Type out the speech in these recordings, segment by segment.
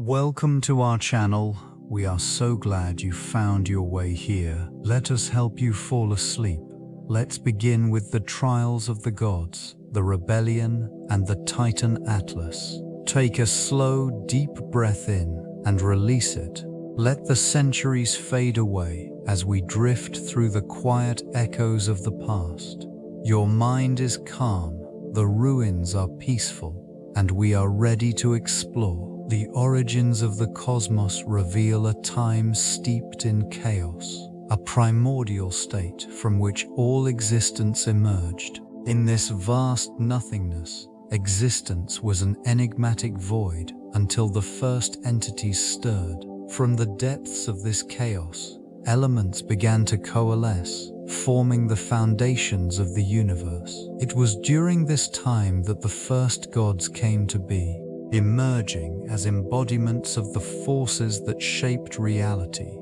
Welcome to our channel. We are so glad you found your way here. Let us help you fall asleep. Let's begin with the trials of the gods, the rebellion, and the Titan Atlas. Take a slow, deep breath in and release it. Let the centuries fade away as we drift through the quiet echoes of the past. Your mind is calm, the ruins are peaceful, and we are ready to explore. The origins of the cosmos reveal a time steeped in chaos, a primordial state from which all existence emerged. In this vast nothingness, existence was an enigmatic void until the first entities stirred. From the depths of this chaos, elements began to coalesce, forming the foundations of the universe. It was during this time that the first gods came to be, emerging as embodiments of the forces that shaped reality.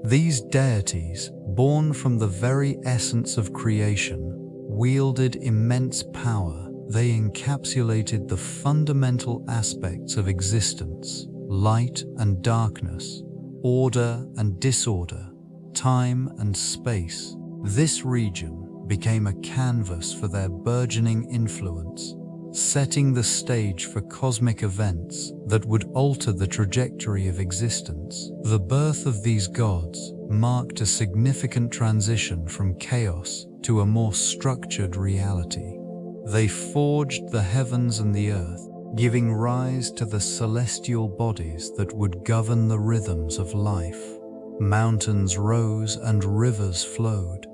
These deities, born from the very essence of creation, wielded immense power. They encapsulated the fundamental aspects of existence: light and darkness, order and disorder, time and space. This region became a canvas for their burgeoning influence, setting the stage for cosmic events that would alter the trajectory of existence. The birth of these gods marked a significant transition from chaos to a more structured reality. They forged the heavens and the earth, giving rise to the celestial bodies that would govern the rhythms of life. Mountains rose and rivers flowed,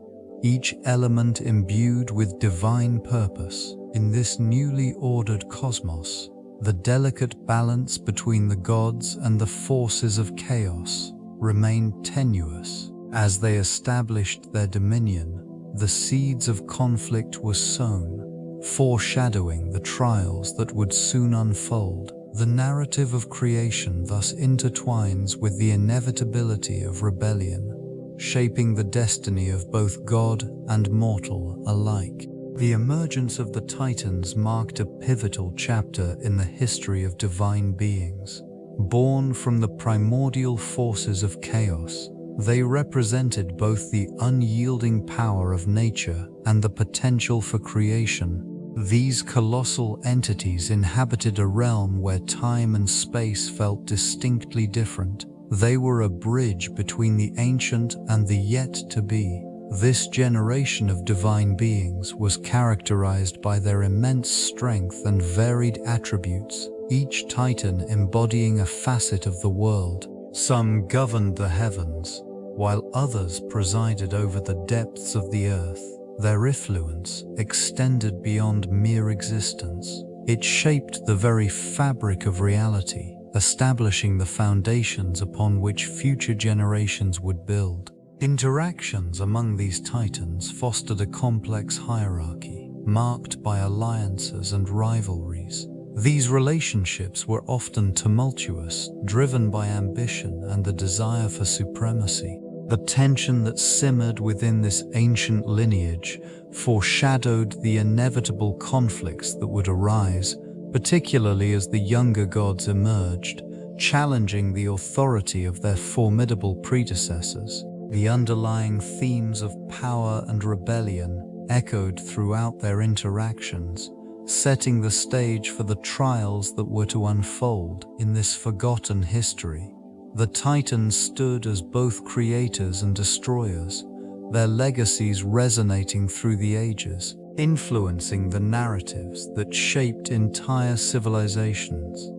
each element imbued with divine purpose. In this newly ordered cosmos, the delicate balance between the gods and the forces of chaos remained tenuous. As they established their dominion, the seeds of conflict were sown, foreshadowing the trials that would soon unfold. The narrative of creation thus intertwines with the inevitability of rebellion, shaping the destiny of both god and mortal alike. The emergence of the Titans marked a pivotal chapter in the history of divine beings. Born from the primordial forces of chaos, they represented both the unyielding power of nature and the potential for creation. These colossal entities inhabited a realm where time and space felt distinctly different. They were a bridge between the ancient and the yet-to-be. This generation of divine beings was characterized by their immense strength and varied attributes, each Titan embodying a facet of the world. Some governed the heavens, while others presided over the depths of the earth. Their influence extended beyond mere existence. It shaped the very fabric of reality, establishing the foundations upon which future generations would build. Interactions among these titans fostered a complex hierarchy, marked by alliances and rivalries. These relationships were often tumultuous, driven by ambition and the desire for supremacy. The tension that simmered within this ancient lineage foreshadowed the inevitable conflicts that would arise, particularly as the younger gods emerged, challenging the authority of their formidable predecessors. The underlying themes of power and rebellion echoed throughout their interactions, setting the stage for the trials that were to unfold in this forgotten history. The Titans stood as both creators and destroyers, their legacies resonating through the ages, influencing the narratives that shaped entire civilizations.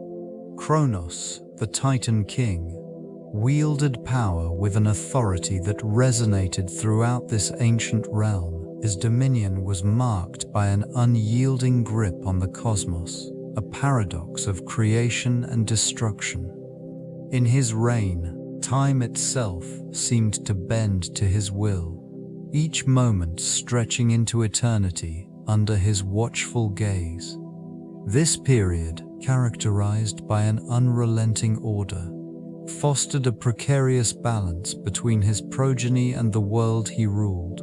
Kronos, the Titan King, wielded power with an authority that resonated throughout this ancient realm. His dominion was marked by an unyielding grip on the cosmos, a paradox of creation and destruction. In his reign, time itself seemed to bend to his will, each moment stretching into eternity under his watchful gaze. This period, characterized by an unrelenting order, fostered a precarious balance between his progeny and the world he ruled.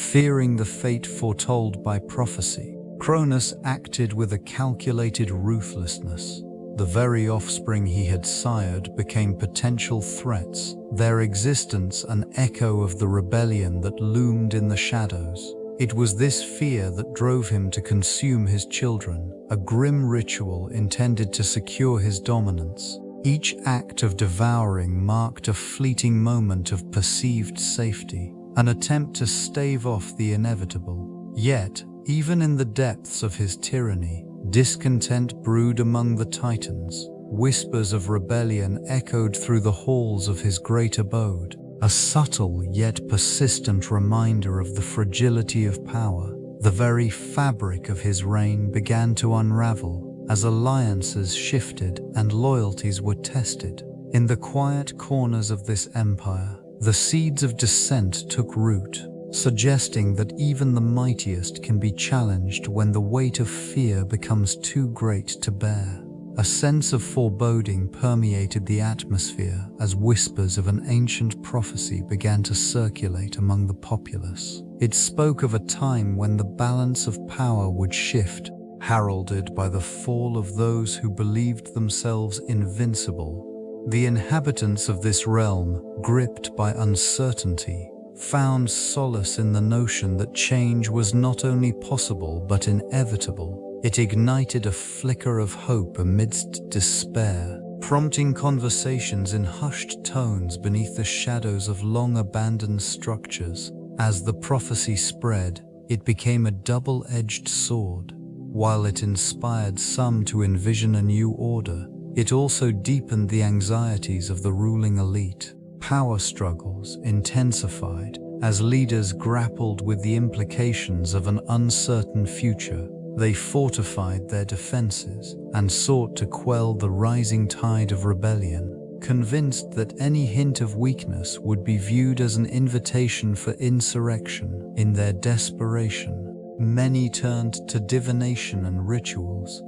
Fearing the fate foretold by prophecy, Cronus acted with a calculated ruthlessness, the very offspring he had sired became potential threats, their existence an echo of the rebellion that loomed in the shadows. It was this fear that drove him to consume his children, a grim ritual intended to secure his dominance. Each act of devouring marked a fleeting moment of perceived safety, an attempt to stave off the inevitable. Yet, even in the depths of his tyranny, discontent brewed among the Titans. Whispers of rebellion echoed through the halls of his great abode, a subtle yet persistent reminder of the fragility of power. The very fabric of his reign began to unravel as alliances shifted and loyalties were tested. In the quiet corners of this empire, the seeds of dissent took root, suggesting that even the mightiest can be challenged when the weight of fear becomes too great to bear. A sense of foreboding permeated the atmosphere as whispers of an ancient prophecy began to circulate among the populace. It spoke of a time when the balance of power would shift, heralded by the fall of those who believed themselves invincible. The inhabitants of this realm, gripped by uncertainty, found solace in the notion that change was not only possible but inevitable. It ignited a flicker of hope amidst despair, prompting conversations in hushed tones beneath the shadows of long-abandoned structures. As the prophecy spread, it became a double-edged sword. While it inspired some to envision a new order, it also deepened the anxieties of the ruling elite. Power struggles intensified as leaders grappled with the implications of an uncertain future. They fortified their defenses and sought to quell the rising tide of rebellion, convinced that any hint of weakness would be viewed as an invitation for insurrection. In their desperation, many turned to divination and rituals,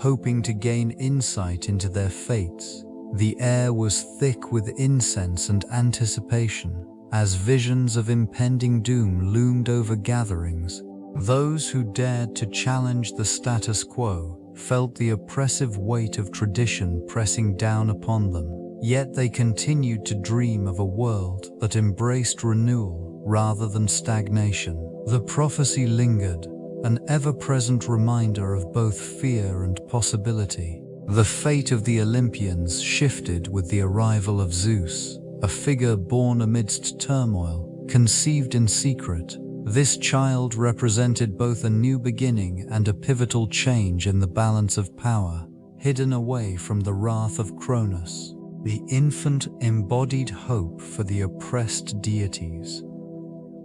hoping to gain insight into their fates. The air was thick with incense and anticipation, as visions of impending doom loomed over gatherings. Those who dared to challenge the status quo felt the oppressive weight of tradition pressing down upon them, yet they continued to dream of a world that embraced renewal rather than stagnation. The prophecy lingered, an ever-present reminder of both fear and possibility. The fate of the Olympians shifted with the arrival of Zeus, a figure born amidst turmoil, conceived in secret. This child represented both a new beginning and a pivotal change in the balance of power, hidden away from the wrath of Cronus. The infant embodied hope for the oppressed deities.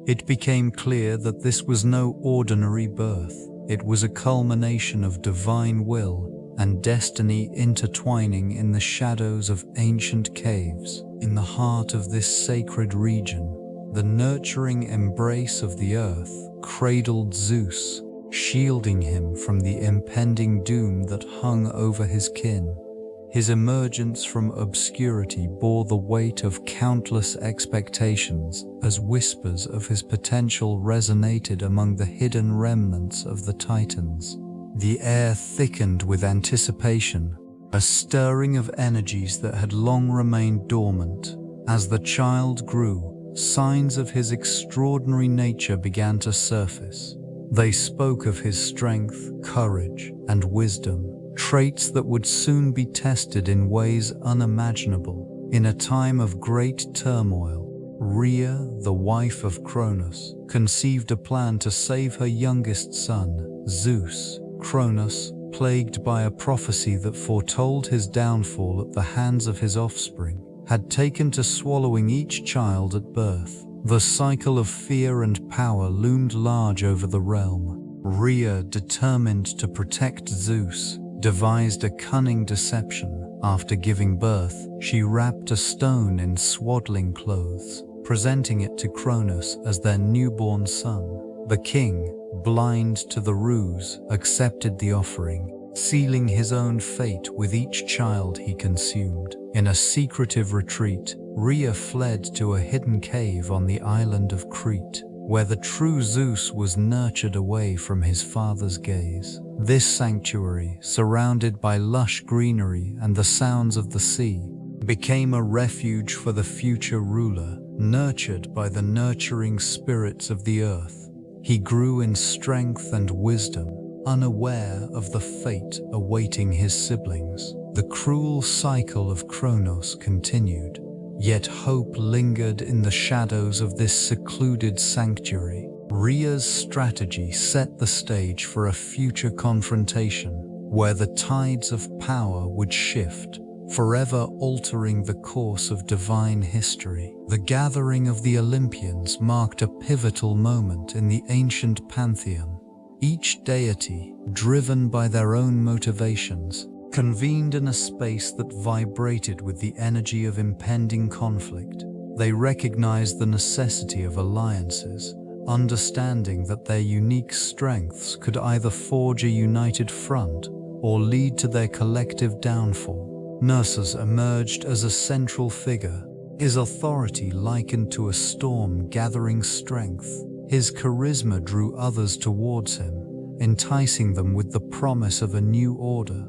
It became clear that this was no ordinary birth. It was a culmination of divine will and destiny intertwining in the shadows of ancient caves. In the heart of this sacred region, the nurturing embrace of the earth cradled Zeus, shielding him from the impending doom that hung over his kin. His emergence from obscurity bore the weight of countless expectations as whispers of his potential resonated among the hidden remnants of the Titans. The air thickened with anticipation, a stirring of energies that had long remained dormant. As the child grew, signs of his extraordinary nature began to surface. They spoke of his strength, courage, and wisdom, traits that would soon be tested in ways unimaginable. In a time of great turmoil, Rhea, the wife of Cronus, conceived a plan to save her youngest son, Zeus. Cronus, plagued by a prophecy that foretold his downfall at the hands of his offspring, had taken to swallowing each child at birth. The cycle of fear and power loomed large over the realm. Rhea, determined to protect Zeus, devised a cunning deception. After giving birth, she wrapped a stone in swaddling clothes, presenting it to Cronus as their newborn son. The king, blind to the ruse, accepted the offering, sealing his own fate with each child he consumed. In a secretive retreat, Rhea fled to a hidden cave on the island of Crete, where the true Zeus was nurtured away from his father's gaze. This sanctuary, surrounded by lush greenery and the sounds of the sea, became a refuge for the future ruler, nurtured by the nurturing spirits of the earth. He grew in strength and wisdom, unaware of the fate awaiting his siblings. The cruel cycle of Kronos continued, yet hope lingered in the shadows of this secluded sanctuary. Rhea's strategy set the stage for a future confrontation, where the tides of power would shift, forever altering the course of divine history. The gathering of the Olympians marked a pivotal moment in the ancient pantheon. Each deity, driven by their own motivations, convened in a space that vibrated with the energy of impending conflict. They recognized the necessity of alliances, understanding that their unique strengths could either forge a united front or lead to their collective downfall. Narcissus emerged as a central figure, his authority likened to a storm gathering strength. His charisma drew others towards him, enticing them with the promise of a new order.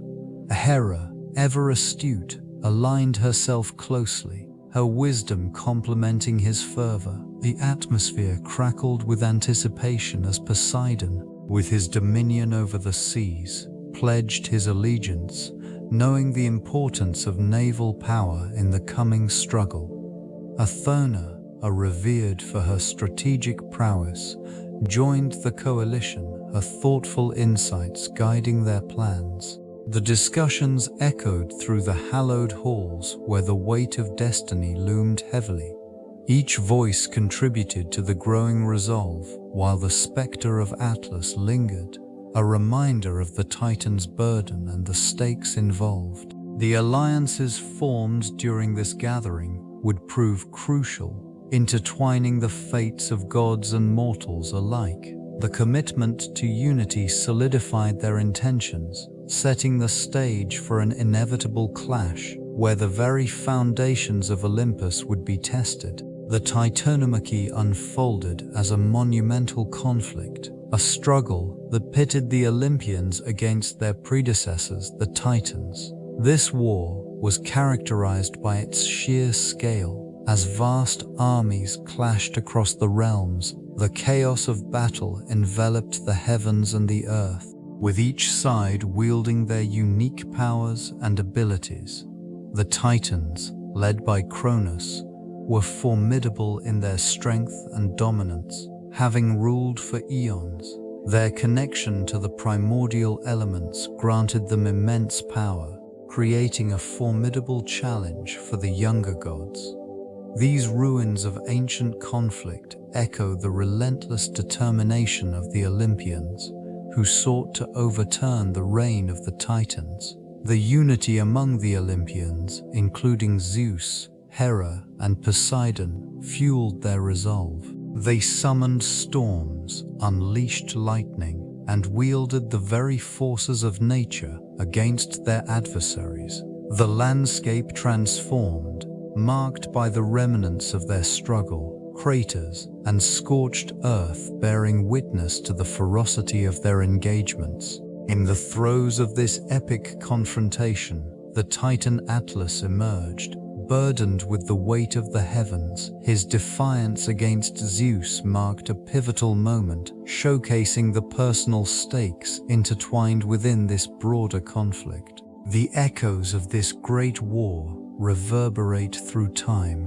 Hera, ever astute, aligned herself closely, her wisdom complementing his fervor. The atmosphere crackled with anticipation as Poseidon, with his dominion over the seas, pledged his allegiance, knowing the importance of naval power in the coming struggle. Athena, revered for her strategic prowess, joined the coalition, her thoughtful insights guiding their plans. The discussions echoed through the hallowed halls where the weight of destiny loomed heavily. Each voice contributed to the growing resolve, while the specter of Atlas lingered, a reminder of the Titan's burden and the stakes involved. The alliances formed during this gathering would prove crucial, intertwining the fates of gods and mortals alike. The commitment to unity solidified their intentions, setting the stage for an inevitable clash where the very foundations of Olympus would be tested. The Titanomachy unfolded as a monumental conflict, a struggle that pitted the Olympians against their predecessors, the Titans. This war was characterized by its sheer scale. As vast armies clashed across the realms, the chaos of battle enveloped the heavens and the earth, with each side wielding their unique powers and abilities. The Titans, led by Kronos, were formidable in their strength and dominance, having ruled for eons. Their connection to the primordial elements granted them immense power, creating a formidable challenge for the younger gods. These ruins of ancient conflict echo the relentless determination of the Olympians, who sought to overturn the reign of the Titans. The unity among the Olympians, including Zeus, Hera, and Poseidon, fueled their resolve. They summoned storms, unleashed lightning, and wielded the very forces of nature against their adversaries. The landscape transformed, marked by the remnants of their struggle, craters, and scorched earth bearing witness to the ferocity of their engagements. In the throes of this epic confrontation, the Titan Atlas emerged, burdened with the weight of the heavens. His defiance against Zeus marked a pivotal moment, showcasing the personal stakes intertwined within this broader conflict. The echoes of this great war reverberate through time,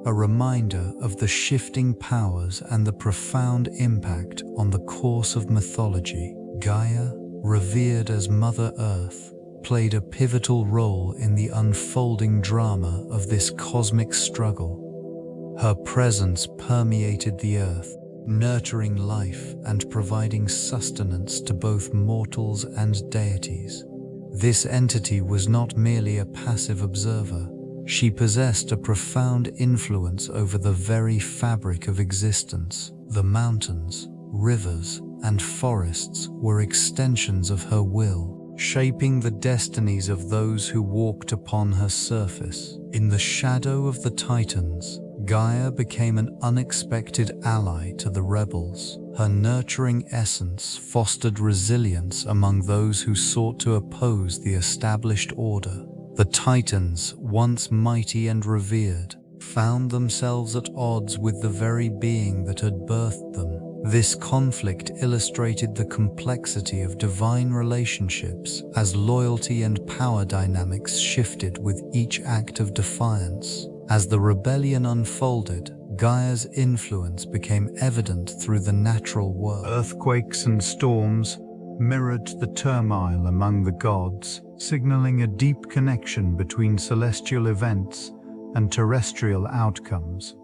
a reminder of the shifting powers and the profound impact on the course of mythology. Gaia, revered as Mother Earth, played a pivotal role in the unfolding drama of this cosmic struggle. Her presence permeated the earth, nurturing life and providing sustenance to both mortals and deities. This entity was not merely a passive observer. She possessed a profound influence over the very fabric of existence. The mountains, rivers, and forests were extensions of her will, shaping the destinies of those who walked upon her surface. In the shadow of the Titans, Gaia became an unexpected ally to the rebels. Her nurturing essence fostered resilience among those who sought to oppose the established order. The Titans, once mighty and revered, found themselves at odds with the very being that had birthed them. This conflict illustrated the complexity of divine relationships as loyalty and power dynamics shifted with each act of defiance. As the rebellion unfolded, Gaia's influence became evident through the natural world. Earthquakes and storms mirrored the turmoil among the gods, signaling a deep connection between celestial events and terrestrial outcomes.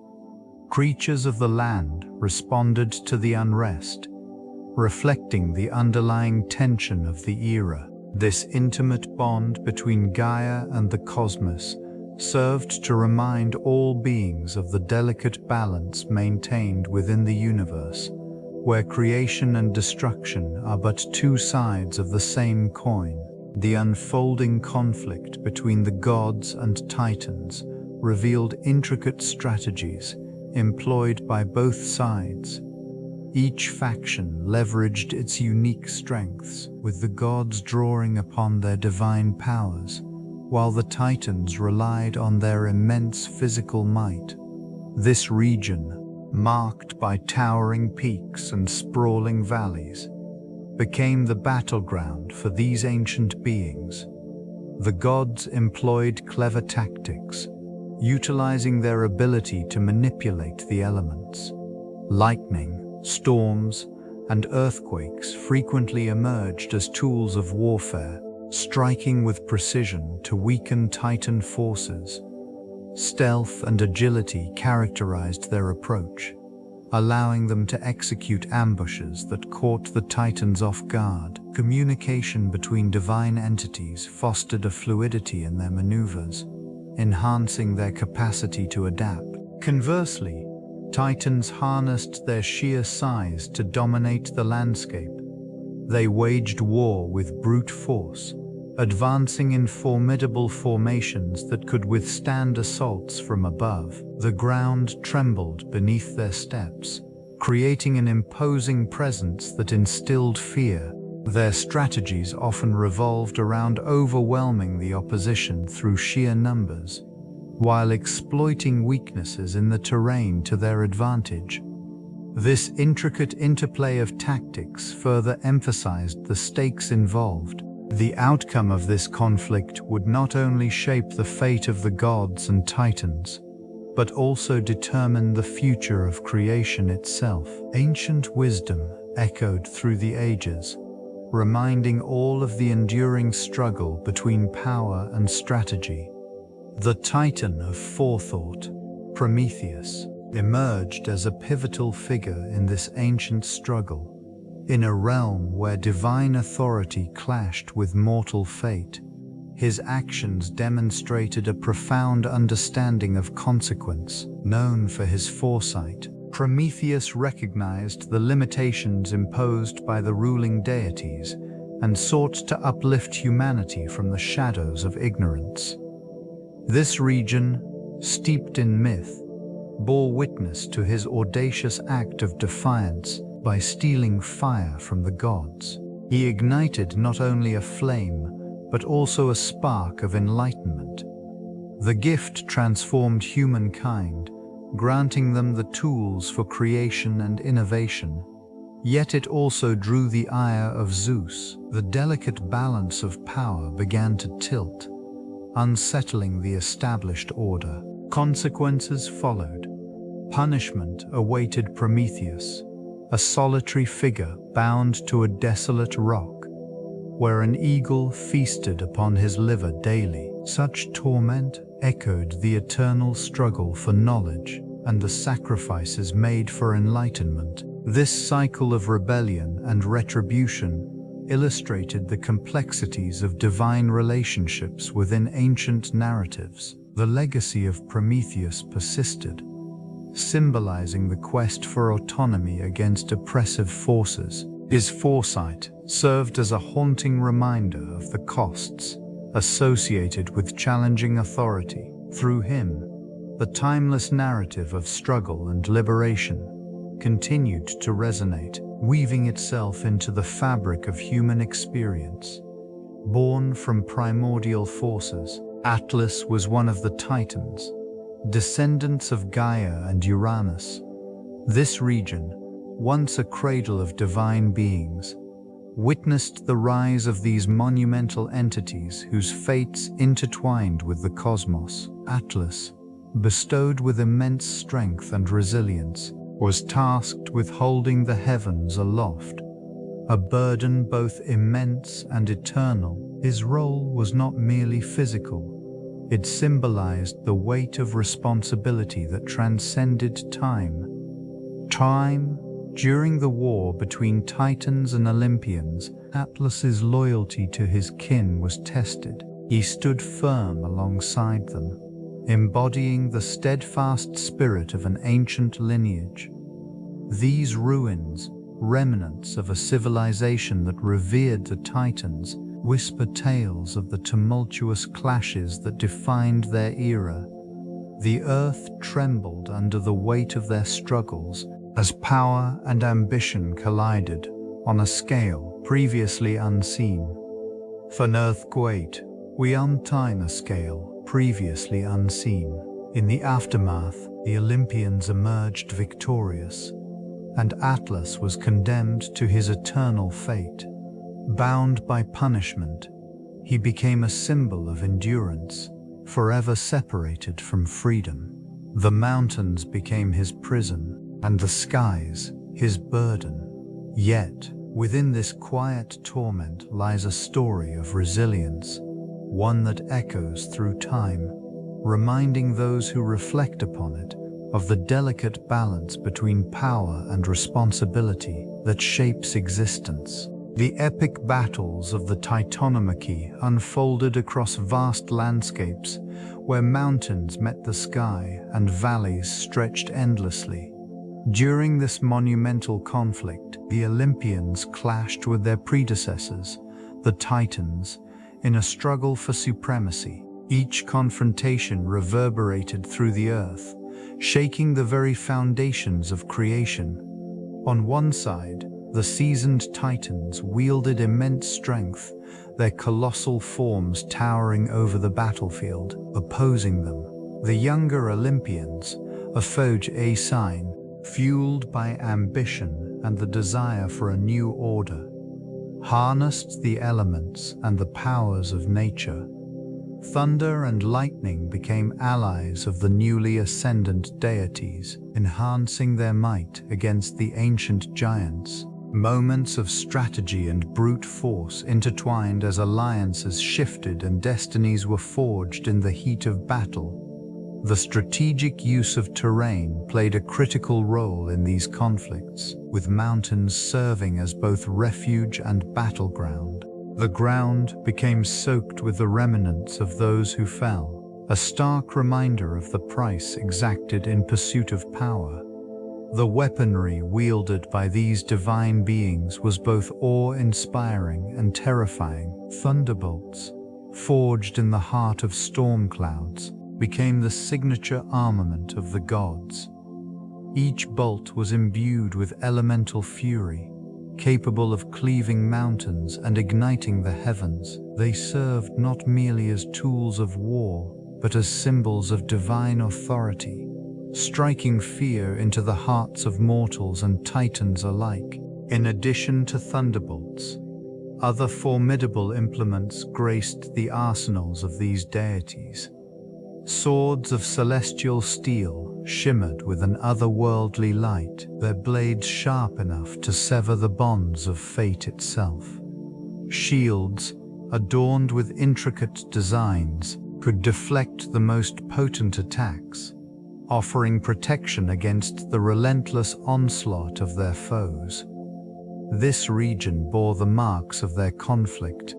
Creatures of the land responded to the unrest, reflecting the underlying tension of the era. This intimate bond between Gaia and the cosmos served to remind all beings of the delicate balance maintained within the universe, where creation and destruction are but two sides of the same coin. The unfolding conflict between the gods and Titans revealed intricate strategies employed by both sides. Each faction leveraged its unique strengths, with the gods drawing upon their divine powers, while the Titans relied on their immense physical might. This region, marked by towering peaks and sprawling valleys, became the battleground for these ancient beings. The gods employed clever tactics, utilizing their ability to manipulate the elements. Lightning, storms, and earthquakes frequently emerged as tools of warfare, striking with precision to weaken Titan forces. Stealth and agility characterized their approach, allowing them to execute ambushes that caught the Titans off guard. Communication between divine entities fostered a fluidity in their maneuvers, enhancing their capacity to adapt. Conversely, Titans harnessed their sheer size to dominate the landscape. They waged war with brute force, advancing in formidable formations that could withstand assaults from above. The ground trembled beneath their steps, creating an imposing presence that instilled fear. Their strategies often revolved around overwhelming the opposition through sheer numbers, while exploiting weaknesses in the terrain to their advantage. This intricate interplay of tactics further emphasized the stakes involved. The outcome of this conflict would not only shape the fate of the gods and Titans, but also determine the future of creation itself. Ancient wisdom echoed through the ages, reminding all of the enduring struggle between power and strategy. The Titan of forethought, Prometheus, emerged as a pivotal figure in this ancient struggle. In a realm where divine authority clashed with mortal fate, his actions demonstrated a profound understanding of consequence. Known for his foresight, Prometheus recognized the limitations imposed by the ruling deities and sought to uplift humanity from the shadows of ignorance. This region, steeped in myth, bore witness to his audacious act of defiance by stealing fire from the gods. He ignited not only a flame, but also a spark of enlightenment. The gift transformed humankind, granting them the tools for creation and innovation. Yet it also drew the ire of Zeus. The delicate balance of power began to tilt, unsettling the established order. Consequences followed. Punishment awaited Prometheus, a solitary figure bound to a desolate rock, where an eagle feasted upon his liver daily. Such torment echoed the eternal struggle for knowledge and the sacrifices made for enlightenment. This cycle of rebellion and retribution illustrated the complexities of divine relationships within ancient narratives. The legacy of Prometheus persisted, symbolizing the quest for autonomy against oppressive forces. His foresight served as a haunting reminder of the costs associated with challenging authority. Through him, the timeless narrative of struggle and liberation continued to resonate, weaving itself into the fabric of human experience. Born from primordial forces, Atlas was one of the Titans, descendants of Gaia and Uranus. This region, once a cradle of divine beings, witnessed the rise of these monumental entities whose fates intertwined with the cosmos. Atlas, bestowed with immense strength and resilience, was tasked with holding the heavens aloft, a burden both immense and eternal. His role was not merely physical. It symbolized the weight of responsibility that transcended time. During the war between Titans and Olympians, Atlas's loyalty to his kin was tested. He stood firm alongside them, embodying the steadfast spirit of an ancient lineage. These ruins, remnants of a civilization that revered the Titans, whisper tales of the tumultuous clashes that defined their era. The earth trembled under the weight of their struggles as power and ambition collided on a scale previously unseen. Von earthquake, we untie a scale previously unseen. In the aftermath, the Olympians emerged victorious, and Atlas was condemned to his eternal fate. Bound by punishment, he became a symbol of endurance, forever separated from freedom. The mountains became his prison, and the skies his burden. Yet, within this quiet torment lies a story of resilience, one that echoes through time, reminding those who reflect upon it of the delicate balance between power and responsibility that shapes existence. The epic battles of the Titanomachy unfolded across vast landscapes where mountains met the sky and valleys stretched endlessly. During this monumental conflict, the Olympians clashed with their predecessors, the Titans, in a struggle for supremacy. Each confrontation reverberated through the earth, shaking the very foundations of creation. On one side, the seasoned Titans wielded immense strength, their colossal forms towering over the battlefield, opposing them. The younger Olympians, a foge a sign, fueled by ambition and the desire for a new order, harnessed the elements and the powers of nature. Thunder and lightning became allies of the newly ascendant deities, enhancing their might against the ancient giants. Moments of strategy and brute force intertwined as alliances shifted and destinies were forged in the heat of battle. The strategic use of terrain played a critical role in these conflicts, with mountains serving as both refuge and battleground. The ground became soaked with the remnants of those who fell, a stark reminder of the price exacted in pursuit of power. The weaponry wielded by these divine beings was both awe-inspiring and terrifying. Thunderbolts, forged in the heart of storm clouds, became the signature armament of the gods. Each bolt was imbued with elemental fury, capable of cleaving mountains and igniting the heavens. They served not merely as tools of war, but as symbols of divine authority, striking fear into the hearts of mortals and titans alike. In addition to thunderbolts, other formidable implements graced the arsenals of these deities. Swords of celestial steel shimmered with an otherworldly light, their blades sharp enough to sever the bonds of fate itself. Shields, adorned with intricate designs, could deflect the most potent attacks, offering protection against the relentless onslaught of their foes. This region bore the marks of their conflict,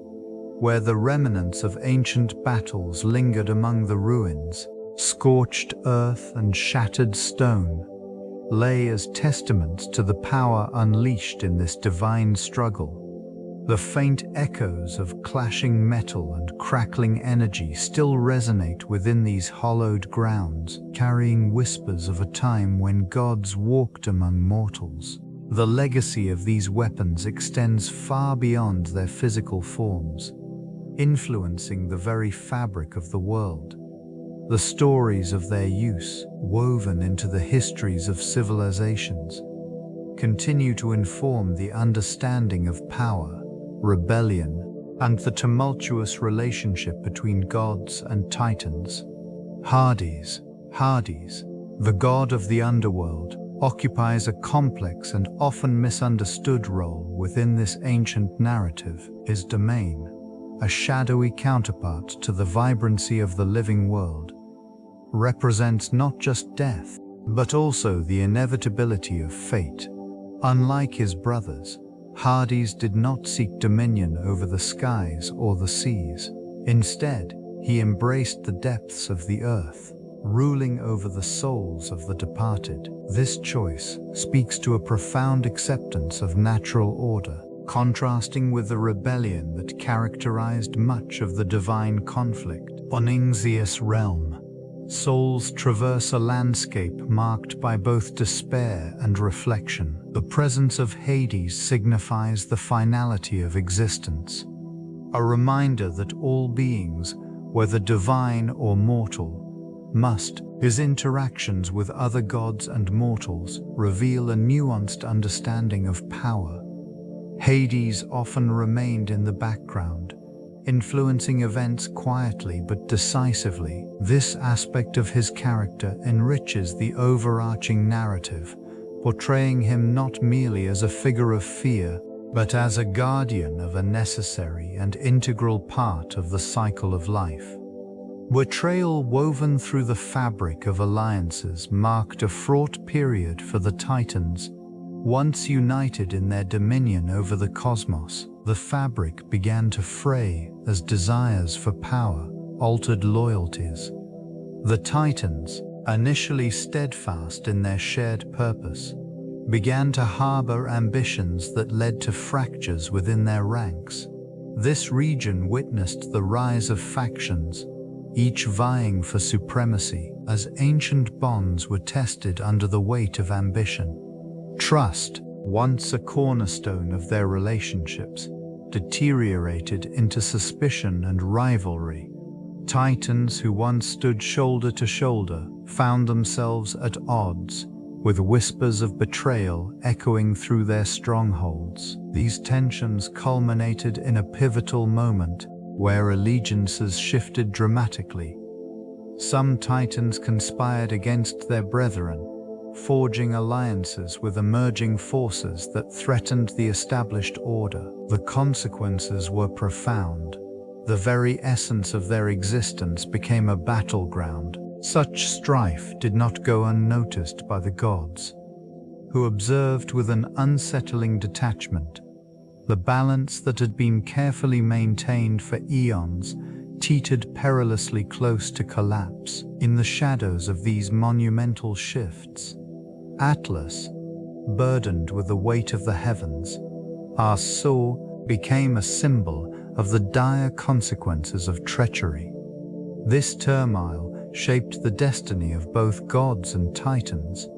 where the remnants of ancient battles lingered among the ruins. Scorched earth and shattered stone lay as testaments to the power unleashed in this divine struggle. The faint echoes of clashing metal and crackling energy still resonate within these hollowed grounds, carrying whispers of a time when gods walked among mortals. The legacy of these weapons extends far beyond their physical forms, influencing the very fabric of the world. The stories of their use, woven into the histories of civilizations, continue to inform the understanding of power, rebellion, and the tumultuous relationship between gods and titans. Hades, the god of the underworld, occupies a complex and often misunderstood role within this ancient narrative. His domain, a shadowy counterpart to the vibrancy of the living world, represents not just death, but also the inevitability of fate. Unlike his brothers, Hades did not seek dominion over the skies or the seas. Instead, he embraced the depths of the earth, ruling over the souls of the departed. This choice speaks to a profound acceptance of natural order, contrasting with the rebellion that characterized much of the divine conflict. On Ixius' realm, souls traverse a landscape marked by both despair and reflection. The presence of Hades signifies the finality of existence, a reminder that all beings, whether divine or mortal, must. His interactions with other gods and mortals reveal a nuanced understanding of power. Hades often remained in the background, influencing events quietly but decisively. This aspect of his character enriches the overarching narrative, portraying him not merely as a figure of fear, but as a guardian of a necessary and integral part of the cycle of life. Betrayal woven through the fabric of alliances marked a fraught period for the Titans. Once united in their dominion over the cosmos, the fabric began to fray as desires for power altered loyalties. The Titans, initially steadfast in their shared purpose, began to harbor ambitions that led to fractures within their ranks. This region witnessed the rise of factions, each vying for supremacy as ancient bonds were tested under the weight of ambition. Trust, once a cornerstone of their relationships, deteriorated into suspicion and rivalry. Titans who once stood shoulder to shoulder found themselves at odds, with whispers of betrayal echoing through their strongholds. These tensions culminated in a pivotal moment where allegiances shifted dramatically. Some Titans conspired against their brethren, forging alliances with emerging forces that threatened the established order. The consequences were profound. The very essence of their existence became a battleground. Such strife did not go unnoticed by the gods, who observed with an unsettling detachment. The balance that had been carefully maintained for eons teetered perilously close to collapse. In the shadows of these monumental shifts, Atlas, burdened with the weight of the heavens, Ar-Sur became a symbol of the dire consequences of treachery. This turmoil shaped the destiny of both gods and titans,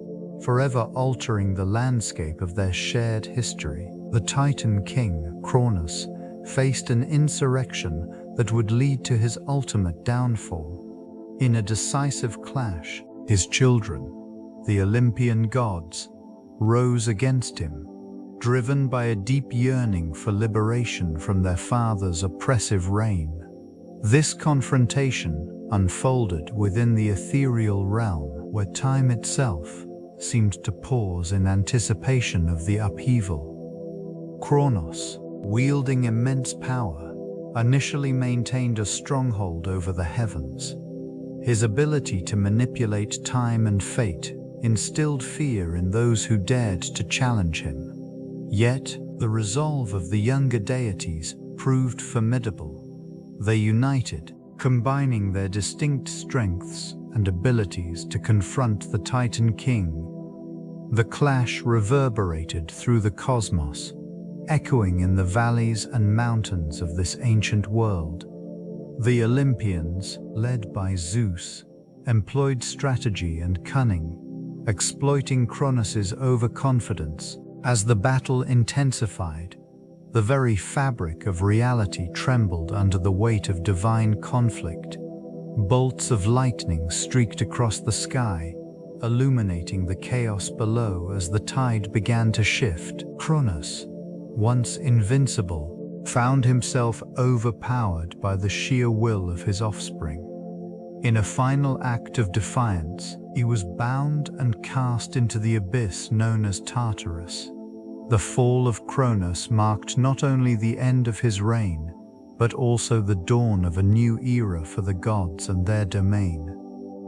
forever altering the landscape of their shared history. The Titan king, Kronos, faced an insurrection that would lead to his ultimate downfall. In a decisive clash, his children, the Olympian gods, rose against him, driven by a deep yearning for liberation from their father's oppressive reign. This confrontation unfolded within the ethereal realm, where time itself seemed to pause in anticipation of the upheaval. Kronos, wielding immense power, initially maintained a stronghold over the heavens. His ability to manipulate time and fate instilled fear in those who dared to challenge him. Yet, the resolve of the younger deities proved formidable. They united, combining their distinct strengths and abilities to confront the Titan King. The clash reverberated through the cosmos, echoing in the valleys and mountains of this ancient world. The Olympians, led by Zeus, employed strategy and cunning, exploiting Kronos' overconfidence As the battle intensified, the very fabric of reality trembled under the weight of divine conflict. Bolts of lightning streaked across the sky, illuminating the chaos below as the tide began to shift. Kronos, once invincible, found himself overpowered by the sheer will of his offspring. In a final act of defiance, he was bound and cast into the abyss known as Tartarus. The fall of Kronos marked not only the end of his reign, but also the dawn of a new era for the gods and their domain.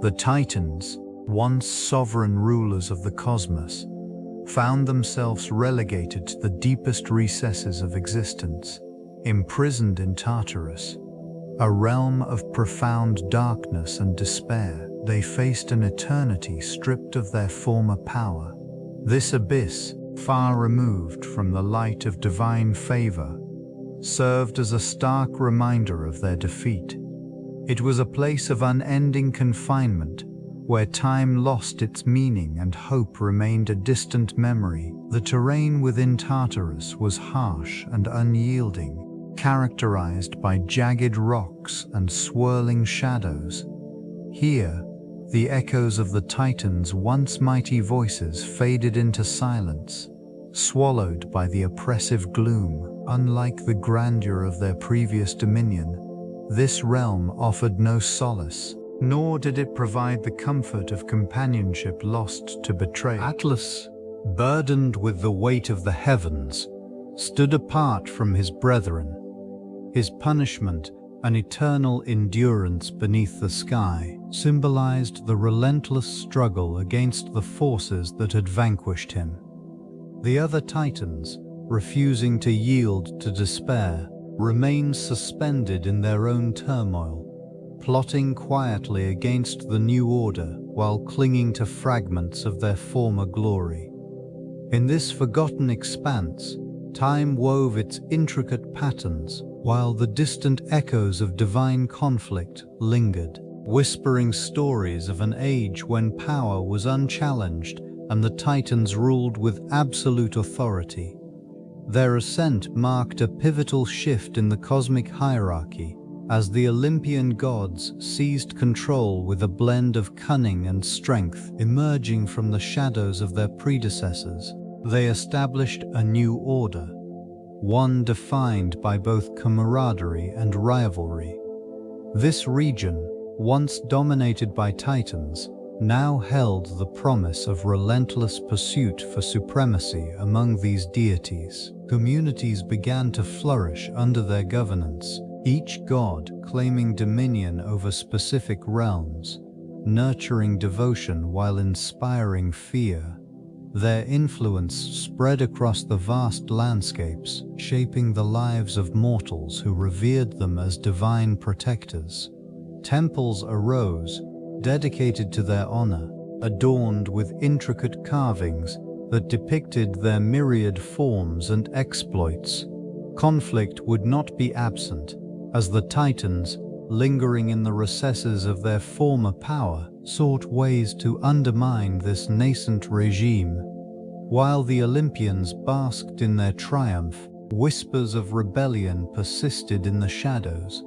The Titans, once sovereign rulers of the cosmos, found themselves relegated to the deepest recesses of existence, imprisoned in Tartarus, a realm of profound darkness and despair. They faced an eternity stripped of their former power. This abyss, far removed from the light of divine favor, served as a stark reminder of their defeat. It was a place of unending confinement, where time lost its meaning and hope remained a distant memory. The terrain within Tartarus was harsh and unyielding, characterized by jagged rocks and swirling shadows. Here, the echoes of the Titans' once mighty voices faded into silence, swallowed by the oppressive gloom. Unlike the grandeur of their previous dominion, this realm offered no solace, nor did it provide the comfort of companionship lost to betrayal. Atlas, burdened with the weight of the heavens, stood apart from his brethren. His punishment, an eternal endurance beneath the sky, symbolized the relentless struggle against the forces that had vanquished him. The other Titans, refusing to yield to despair, remained suspended in their own turmoil, plotting quietly against the new order while clinging to fragments of their former glory. In this forgotten expanse, time wove its intricate patterns, while the distant echoes of divine conflict lingered, whispering stories of an age when power was unchallenged and the Titans ruled with absolute authority. Their ascent marked a pivotal shift in the cosmic hierarchy, as the Olympian gods seized control with a blend of cunning and strength. Emerging from the shadows of their predecessors, they established a new order, one defined by both camaraderie and rivalry. This region, once dominated by Titans, now held the promise of relentless pursuit for supremacy among these deities. Communities began to flourish under their governance, each god claiming dominion over specific realms, nurturing devotion while inspiring fear. Their influence spread across the vast landscapes, shaping the lives of mortals who revered them as divine protectors. Temples arose, dedicated to their honor, adorned with intricate carvings that depicted their myriad forms and exploits. Conflict would not be absent, as the Titans, lingering in the recesses of their former power, sought ways to undermine this nascent regime. While the Olympians basked in their triumph, whispers of rebellion persisted in the shadows.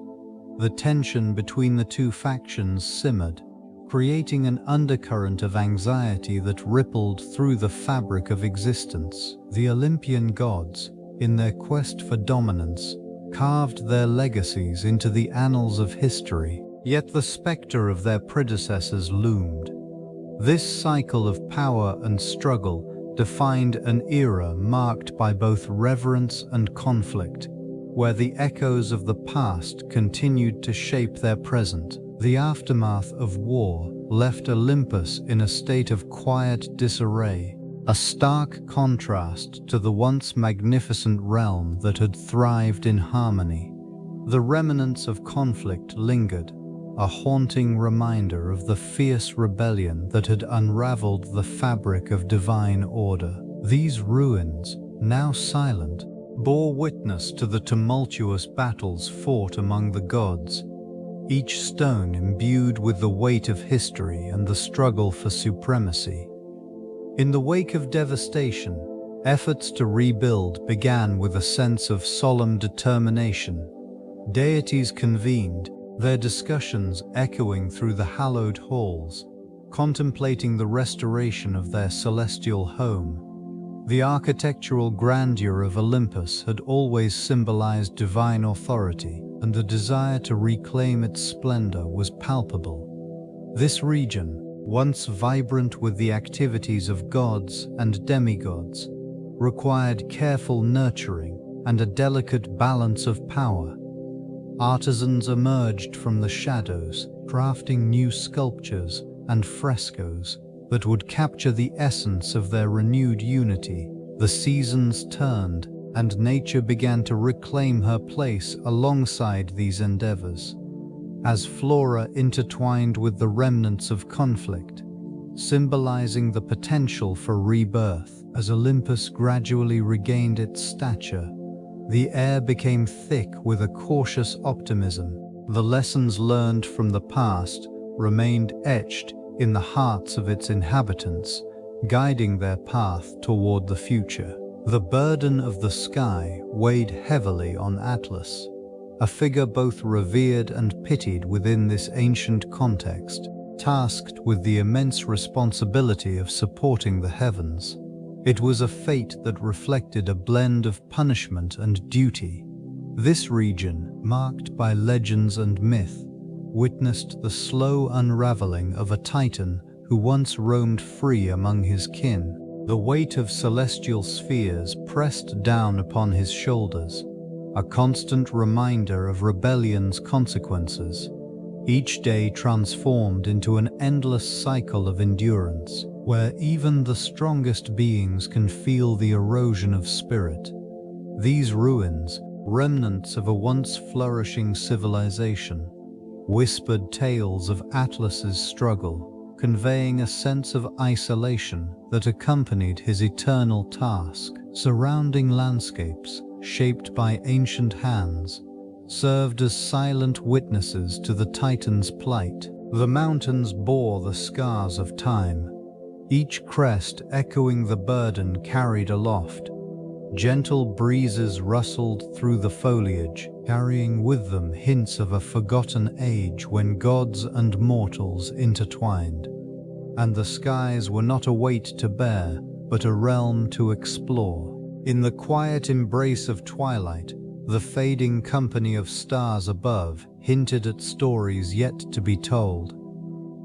The tension between the two factions simmered, creating an undercurrent of anxiety that rippled through the fabric of existence. The Olympian gods, in their quest for dominance, carved their legacies into the annals of history, yet the specter of their predecessors loomed. This cycle of power and struggle defined an era marked by both reverence and conflict, where the echoes of the past continued to shape their present. The aftermath of war left Olympus in a state of quiet disarray, a stark contrast to the once magnificent realm that had thrived in harmony. The remnants of conflict lingered, a haunting reminder of the fierce rebellion that had unraveled the fabric of divine order. These ruins, now silent, bore witness to the tumultuous battles fought among the gods, each stone imbued with the weight of history and the struggle for supremacy. In the wake of devastation, Efforts to rebuild began with a sense of solemn determination. Deities convened, their discussions echoing through the hallowed halls, contemplating the restoration of their celestial home. The architectural grandeur of Olympus had always symbolized divine authority, and the desire to reclaim its splendor was palpable. This region, once vibrant with the activities of gods and demigods, required careful nurturing and a delicate balance of power. Artisans emerged from the shadows, crafting new sculptures and frescoes that would capture the essence of their renewed unity. The seasons turned, and nature began to reclaim her place alongside these endeavors. As flora intertwined with the remnants of conflict, symbolizing the potential for rebirth. As Olympus gradually regained its stature, the air became thick with a cautious optimism. The lessons learned from the past remained etched in the hearts of its inhabitants, guiding their path toward the future. The burden of the sky weighed heavily on Atlas, a figure both revered and pitied within this ancient context, tasked with the immense responsibility of supporting the heavens. It was a fate that reflected a blend of punishment and duty. This region, marked by legends and myth, witnessed the slow unraveling of a titan who once roamed free among his kin. The weight of celestial spheres pressed down upon his shoulders, a constant reminder of rebellion's consequences. Each day transformed into an endless cycle of endurance, where even the strongest beings can feel the erosion of spirit. These ruins, remnants of a once flourishing civilization, whispered tales of Atlas's struggle, conveying a sense of isolation that accompanied his eternal task. Surrounding landscapes, shaped by ancient hands, served as silent witnesses to the Titan's plight. The mountains bore the scars of time, each crest echoing the burden carried aloft. Gentle breezes rustled through the foliage, carrying with them hints of a forgotten age when gods and mortals intertwined. And the skies were not a weight to bear, but a realm to explore. In the quiet embrace of twilight, the fading company of stars above hinted at stories yet to be told.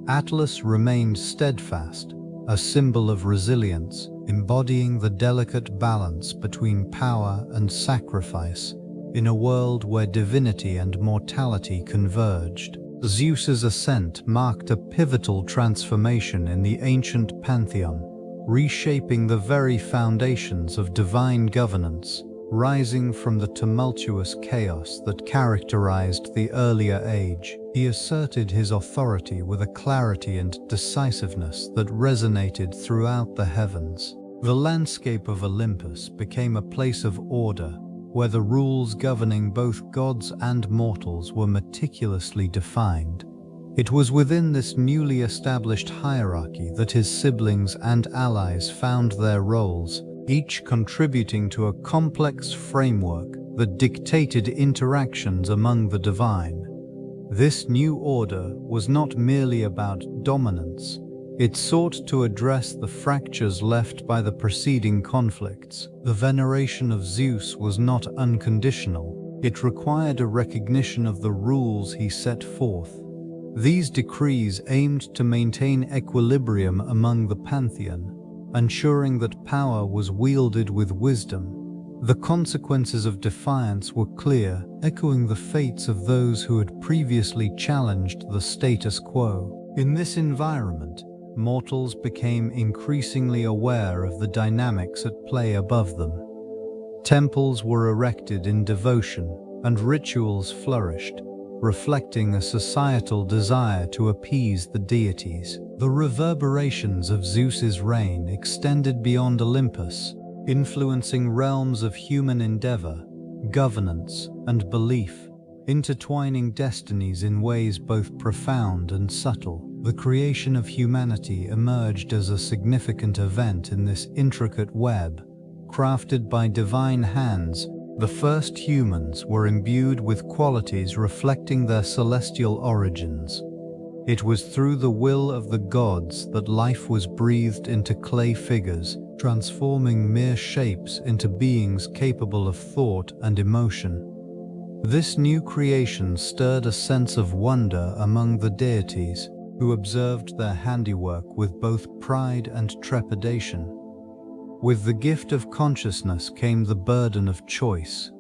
Atlas remained steadfast, a symbol of resilience, embodying the delicate balance between power and sacrifice in a world where divinity and mortality converged. Zeus's ascent marked a pivotal transformation in the ancient pantheon, reshaping the very foundations of divine governance. Rising from the tumultuous chaos that characterized the earlier age, he asserted his authority with a clarity and decisiveness that resonated throughout the heavens. The landscape of Olympus became a place of order, where the rules governing both gods and mortals were meticulously defined. It was within this newly established hierarchy that his siblings and allies found their roles, each contributing to a complex framework that dictated interactions among the divine. This new order was not merely about dominance. It sought to address the fractures left by the preceding conflicts. The veneration of Zeus was not unconditional. It required a recognition of the rules he set forth. These decrees aimed to maintain equilibrium among the pantheon, ensuring that power was wielded with wisdom. The consequences of defiance were clear, echoing the fates of those who had previously challenged the status quo. In this environment, mortals became increasingly aware of the dynamics at play above them. Temples were erected in devotion, and rituals flourished, reflecting a societal desire to appease the deities. The reverberations of Zeus's reign extended beyond Olympus, influencing realms of human endeavor, governance, and belief, intertwining destinies in ways both profound and subtle. The creation of humanity emerged as a significant event in this intricate web, crafted by divine hands, the first humans were imbued with qualities reflecting their celestial origins. It was through the will of the gods that life was breathed into clay figures, transforming mere shapes into beings capable of thought and emotion. This new creation stirred a sense of wonder among the deities, who observed their handiwork with both pride and trepidation. With the gift of consciousness came the burden of choice.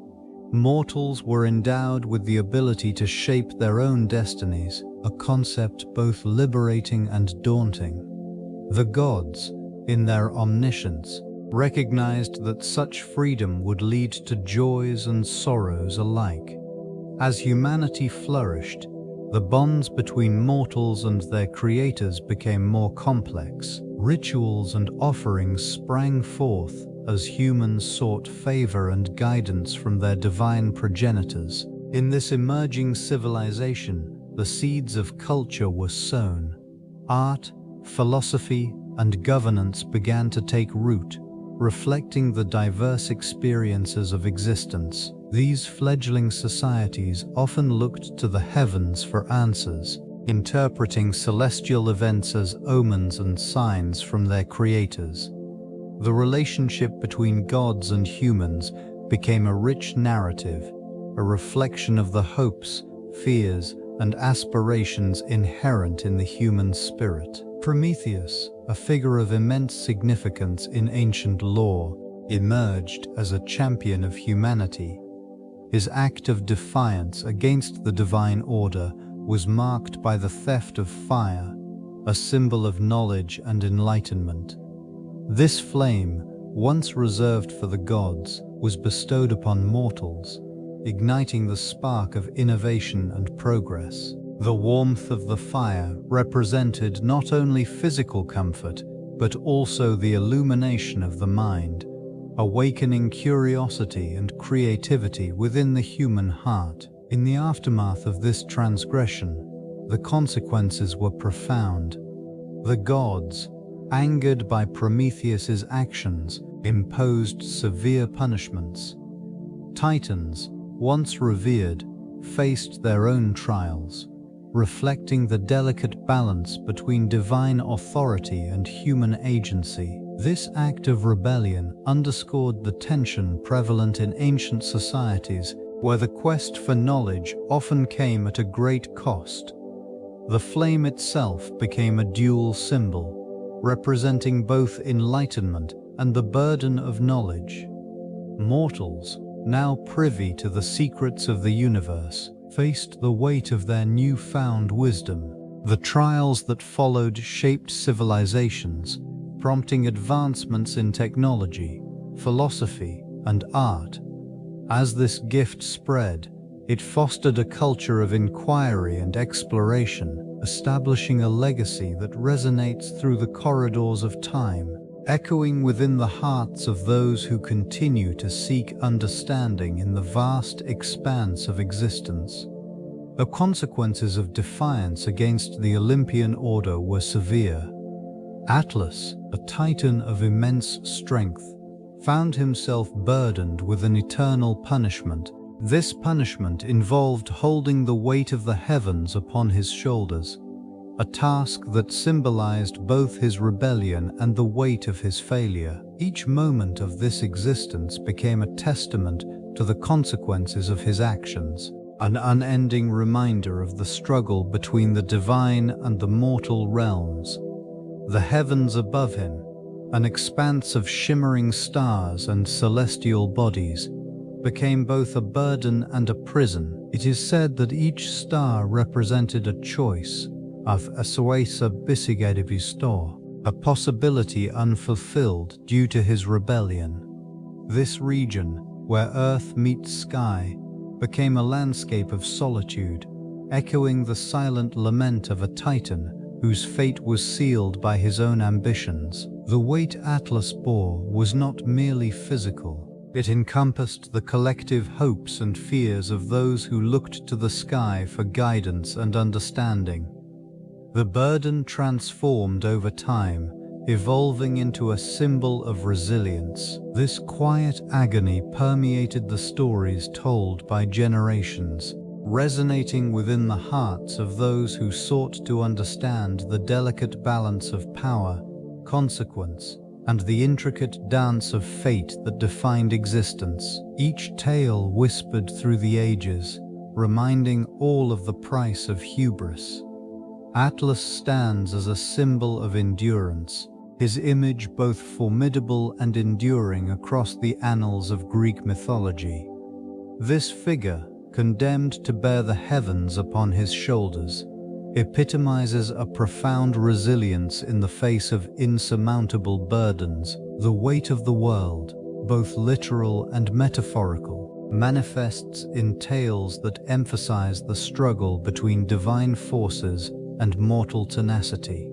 Mortals were endowed with the ability to shape their own destinies, a concept both liberating and daunting. The gods, in their omniscience, recognized that such freedom would lead to joys and sorrows alike. As humanity flourished, the bonds between mortals and their creators became more complex. Rituals and offerings sprang forth as humans sought favor and guidance from their divine progenitors. In this emerging civilization, the seeds of culture were sown. Art, philosophy, and governance began to take root, reflecting the diverse experiences of existence. These fledgling societies often looked to the heavens for answers, interpreting celestial events as omens and signs from their creators. The relationship between gods and humans became a rich narrative, a reflection of the hopes, fears, and aspirations inherent in the human spirit. Prometheus, a figure of immense significance in ancient lore, emerged as a champion of humanity. His act of defiance against the divine order was marked by the theft of fire, a symbol of knowledge and enlightenment. This flame, once reserved for the gods, was bestowed upon mortals, igniting the spark of innovation and progress. The warmth of the fire represented not only physical comfort, but also the illumination of the mind, awakening curiosity and creativity within the human heart. In the aftermath of this transgression, the consequences were profound. The gods, angered by Prometheus's actions, imposed severe punishments. Titans, once revered, faced their own trials, reflecting the delicate balance between divine authority and human agency. This act of rebellion underscored the tension prevalent in ancient societies, where the quest for knowledge often came at a great cost. The flame itself became a dual symbol, representing both enlightenment and the burden of knowledge. Mortals, now privy to the secrets of the universe, faced the weight of their newfound wisdom. The trials that followed shaped civilizations, prompting advancements in technology, philosophy, and art. As this gift spread, it fostered a culture of inquiry and exploration, establishing a legacy that resonates through the corridors of time, echoing within the hearts of those who continue to seek understanding in the vast expanse of existence. The consequences of defiance against the Olympian order were severe. Atlas, a titan of immense strength, found himself burdened with an eternal punishment. This punishment involved holding the weight of the heavens upon his shoulders, a task that symbolized both his rebellion and the weight of his failure. Each moment of this existence became a testament to the consequences of his actions, an unending reminder of the struggle between the divine and the mortal realms. The heavens above him, an expanse of shimmering stars and celestial bodies, became both a burden and a prison. It is said that each star represented a choice of Asuesa Bisigadivistor, a possibility unfulfilled due to his rebellion. This region, where earth meets sky, became a landscape of solitude, echoing the silent lament of a titan whose fate was sealed by his own ambitions. The weight Atlas bore was not merely physical. It encompassed the collective hopes and fears of those who looked to the sky for guidance and understanding. The burden transformed over time, evolving into a symbol of resilience. This quiet agony permeated the stories told by generations, resonating within the hearts of those who sought to understand the delicate balance of power, consequence, and the intricate dance of fate that defined existence. Each tale whispered through the ages, reminding all of the price of hubris. Atlas stands as a symbol of endurance, his image both formidable and enduring across the annals of Greek mythology. This figure, condemned to bear the heavens upon his shoulders, epitomizes a profound resilience in the face of insurmountable burdens. The weight of the world, both literal and metaphorical, manifests in tales that emphasize the struggle between divine forces and mortal tenacity.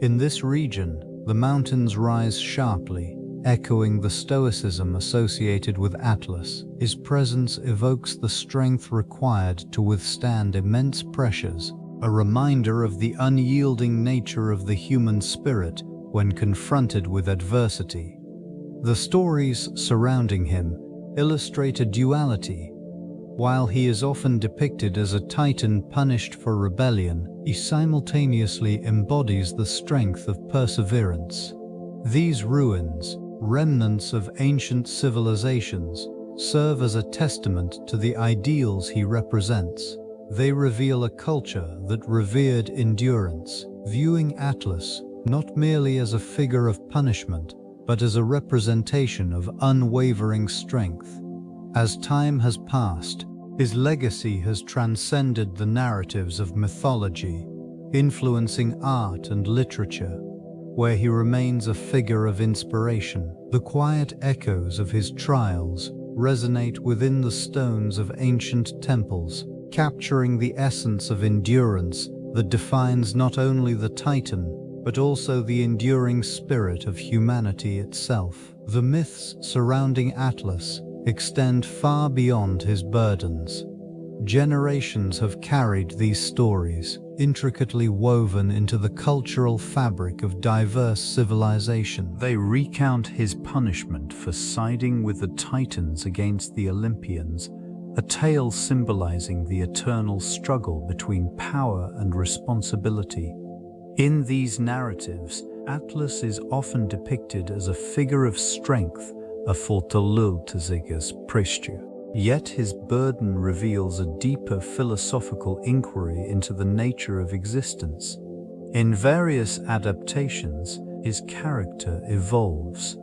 In this region, the mountains rise sharply, echoing the stoicism associated with Atlas. His presence evokes the strength required to withstand immense pressures, a reminder of the unyielding nature of the human spirit when confronted with adversity. The stories surrounding him illustrate a duality. While he is often depicted as a titan punished for rebellion, he simultaneously embodies the strength of perseverance. These ruins, remnants of ancient civilizations, serve as a testament to the ideals he represents. They reveal a culture that revered endurance, viewing Atlas not merely as a figure of punishment, but as a representation of unwavering strength. As time has passed, his legacy has transcended the narratives of mythology, influencing art and literature, where he remains a figure of inspiration. The quiet echoes of his trials resonate within the stones of ancient temples, capturing the essence of endurance that defines not only the Titan, but also the enduring spirit of humanity itself. The myths surrounding Atlas extend far beyond his burdens. Generations have carried these stories, intricately woven into the cultural fabric of diverse civilization. They recount his punishment for siding with the Titans against the Olympians, a tale symbolizing the eternal struggle between power and responsibility. In these narratives, Atlas is often depicted as a figure of strength, a fortalultasigas pristu. Yet his burden reveals a deeper philosophical inquiry into the nature of existence. In various adaptations, his character evolves.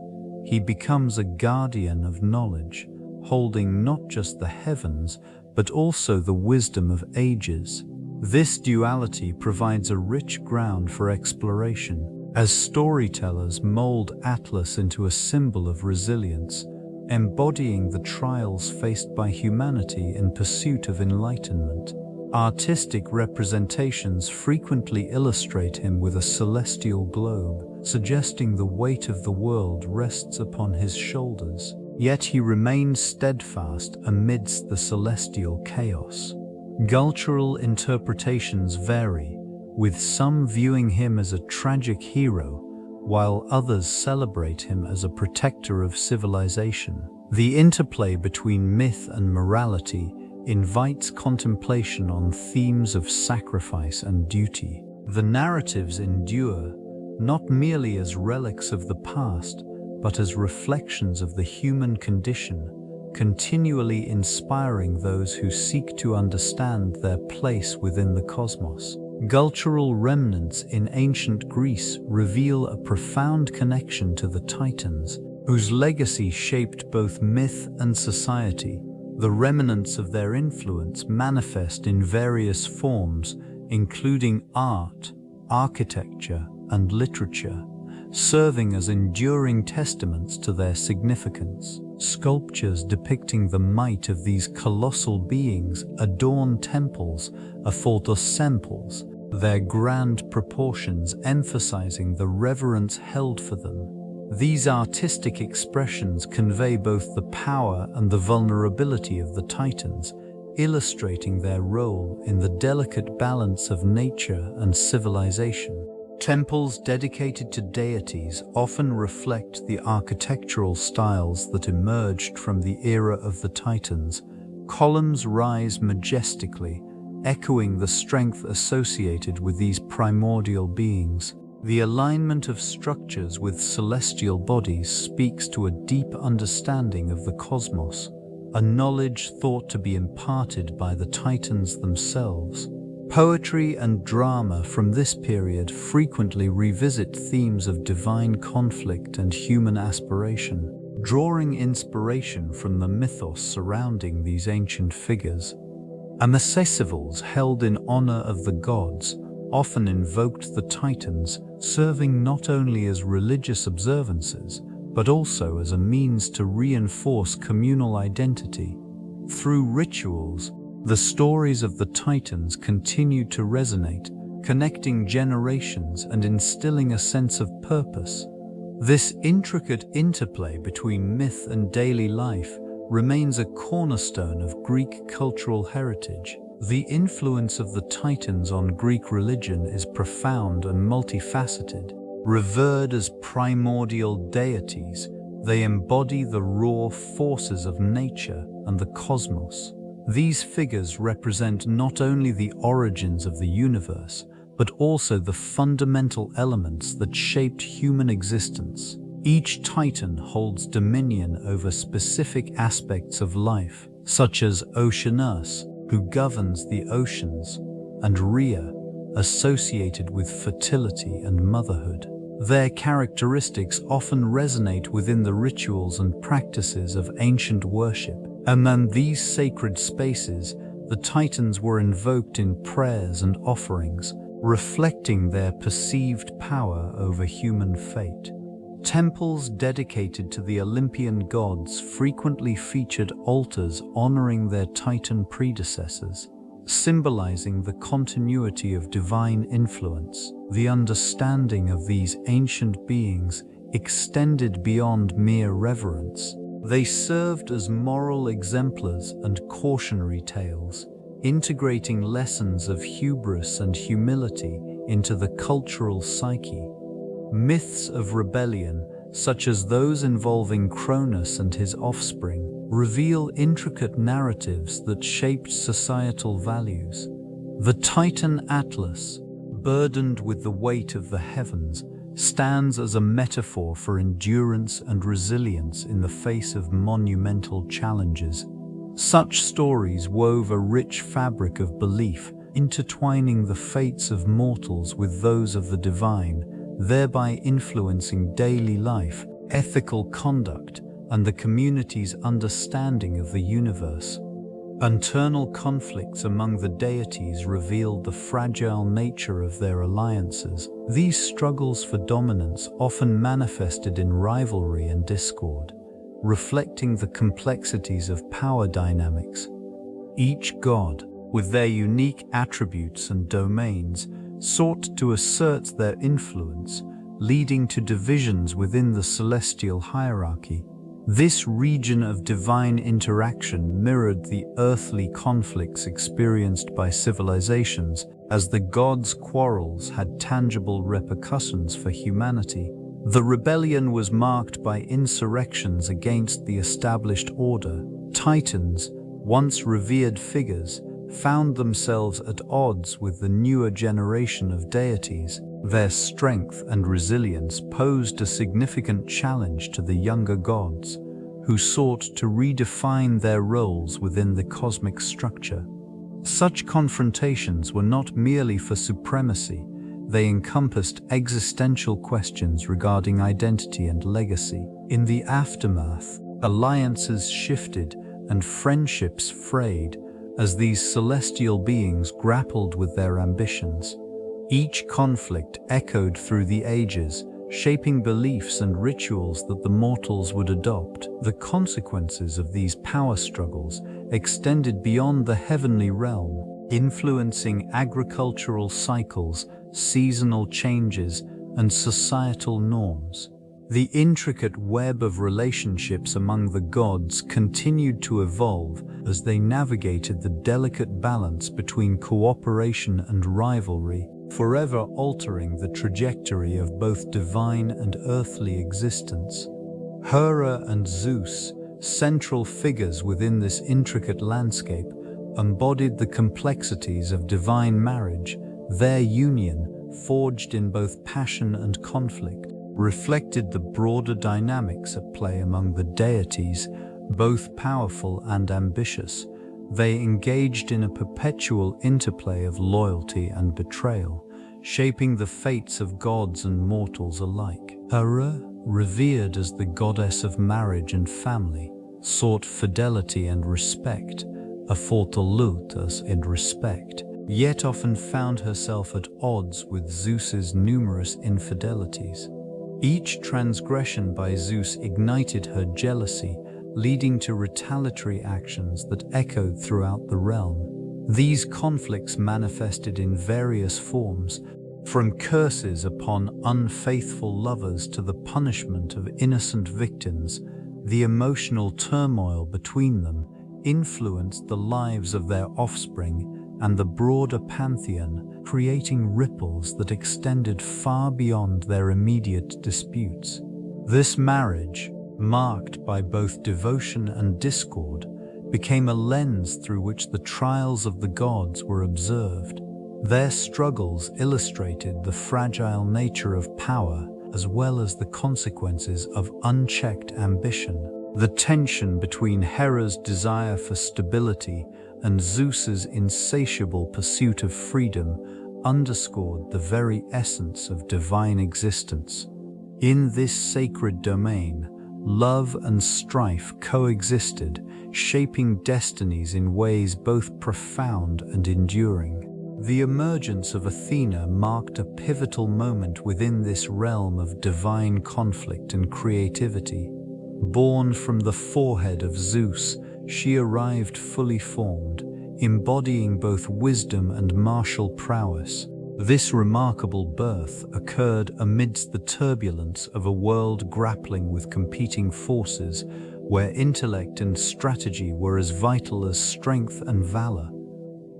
He becomes a guardian of knowledge, holding not just the heavens, but also the wisdom of ages. This duality provides a rich ground for exploration, as storytellers mold Atlas into a symbol of resilience, embodying the trials faced by humanity in pursuit of enlightenment. Artistic representations frequently illustrate him with a celestial globe, suggesting the weight of the world rests upon his shoulders. Yet he remains steadfast amidst the celestial chaos. Cultural interpretations vary, with some viewing him as a tragic hero, while others celebrate him as a protector of civilization. The interplay between myth and morality invites contemplation on themes of sacrifice and duty. The narratives endure, not merely as relics of the past, but as reflections of the human condition, continually inspiring those who seek to understand their place within the cosmos. Cultural remnants in ancient Greece reveal a profound connection to the Titans, whose legacy shaped both myth and society. The remnants of their influence manifest in various forms, including art, architecture, and literature, serving as enduring testaments to their significance. Sculptures depicting the might of these colossal beings adorn temples, temples, their grand proportions emphasizing the reverence held for them. These artistic expressions convey both the power and the vulnerability of the Titans, illustrating their role in the delicate balance of nature and civilization. Temples dedicated to deities often reflect the architectural styles that emerged from the era of the Titans. Columns rise majestically, echoing the strength associated with these primordial beings. The alignment of structures with celestial bodies speaks to a deep understanding of the cosmos, a knowledge thought to be imparted by the Titans themselves. Poetry and drama from this period frequently revisit themes of divine conflict and human aspiration, drawing inspiration from the mythos surrounding these ancient figures. Festivals held in honor of the gods often invoked the Titans, serving not only as religious observances, but also as a means to reinforce communal identity. Through rituals, the stories of the Titans continued to resonate, connecting generations and instilling a sense of purpose. This intricate interplay between myth and daily life remains a cornerstone of Greek cultural heritage. The influence of the Titans on Greek religion is profound and multifaceted. Revered as primordial deities, they embody the raw forces of nature and the cosmos. These figures represent not only the origins of the universe, but also the fundamental elements that shaped human existence. Each Titan holds dominion over specific aspects of life, such as Oceanus, who governs the oceans, and Rhea, associated with fertility and motherhood. Their characteristics often resonate within the rituals and practices of ancient worship. And in these sacred spaces, the Titans were invoked in prayers and offerings, reflecting their perceived power over human fate. Temples dedicated to the Olympian gods frequently featured altars honoring their Titan predecessors, symbolizing the continuity of divine influence. The understanding of these ancient beings extended beyond mere reverence. They served as moral exemplars and cautionary tales, integrating lessons of hubris and humility into the cultural psyche. Myths of rebellion, such as those involving Cronus and his offspring, reveal intricate narratives that shaped societal values. The Titan Atlas, burdened with the weight of the heavens, stands as a metaphor for endurance and resilience in the face of monumental challenges. Such stories wove a rich fabric of belief, intertwining the fates of mortals with those of the divine, thereby influencing daily life, ethical conduct, and the community's understanding of the universe. Internal conflicts among the deities revealed the fragile nature of their alliances. These struggles for dominance often manifested in rivalry and discord, reflecting the complexities of power dynamics. Each god, with their unique attributes and domains, sought to assert their influence, leading to divisions within the celestial hierarchy. This region of divine interaction mirrored the earthly conflicts experienced by civilizations, as the gods' quarrels had tangible repercussions for humanity. The rebellion was marked by insurrections against the established order. Titans, once revered figures, found themselves at odds with the newer generation of deities. Their strength and resilience posed a significant challenge to the younger gods, who sought to redefine their roles within the cosmic structure. Such confrontations were not merely for supremacy, they encompassed existential questions regarding identity and legacy. In the aftermath, alliances shifted and friendships frayed as these celestial beings grappled with their ambitions. Each conflict echoed through the ages, shaping beliefs and rituals that the mortals would adopt. The consequences of these power struggles extended beyond the heavenly realm, influencing agricultural cycles, seasonal changes, and societal norms. The intricate web of relationships among the gods continued to evolve as they navigated the delicate balance between cooperation and rivalry. forever altering the trajectory of both divine and earthly existence. Hera and Zeus, central figures within this intricate landscape, embodied the complexities of divine marriage. Their union, forged in both passion and conflict, reflected the broader dynamics at play among the deities, both powerful and ambitious. They engaged in a perpetual interplay of loyalty and betrayal, shaping the fates of gods and mortals alike. Hera, revered as the goddess of marriage and family, sought fidelity and respect, Afortolutas in respect, yet often found herself at odds with Zeus's numerous infidelities. Each transgression by Zeus ignited her jealousy, leading to retaliatory actions that echoed throughout the realm. These conflicts manifested in various forms, from curses upon unfaithful lovers to the punishment of innocent victims. The emotional turmoil between them influenced the lives of their offspring and the broader pantheon, creating ripples that extended far beyond their immediate disputes. This marriage, marked by both devotion and discord, became a lens through which the trials of the gods were observed. Their struggles illustrated the fragile nature of power as well as the consequences of unchecked ambition. The tension between Hera's desire for stability and Zeus's insatiable pursuit of freedom underscored the very essence of divine existence. In this sacred domain, love and strife coexisted, shaping destinies in ways both profound and enduring. The emergence of Athena marked a pivotal moment within this realm of divine conflict and creativity. Born from the forehead of Zeus, she arrived fully formed, embodying both wisdom and martial prowess. This remarkable birth occurred amidst the turbulence of a world grappling with competing forces, where intellect and strategy were as vital as strength and valor.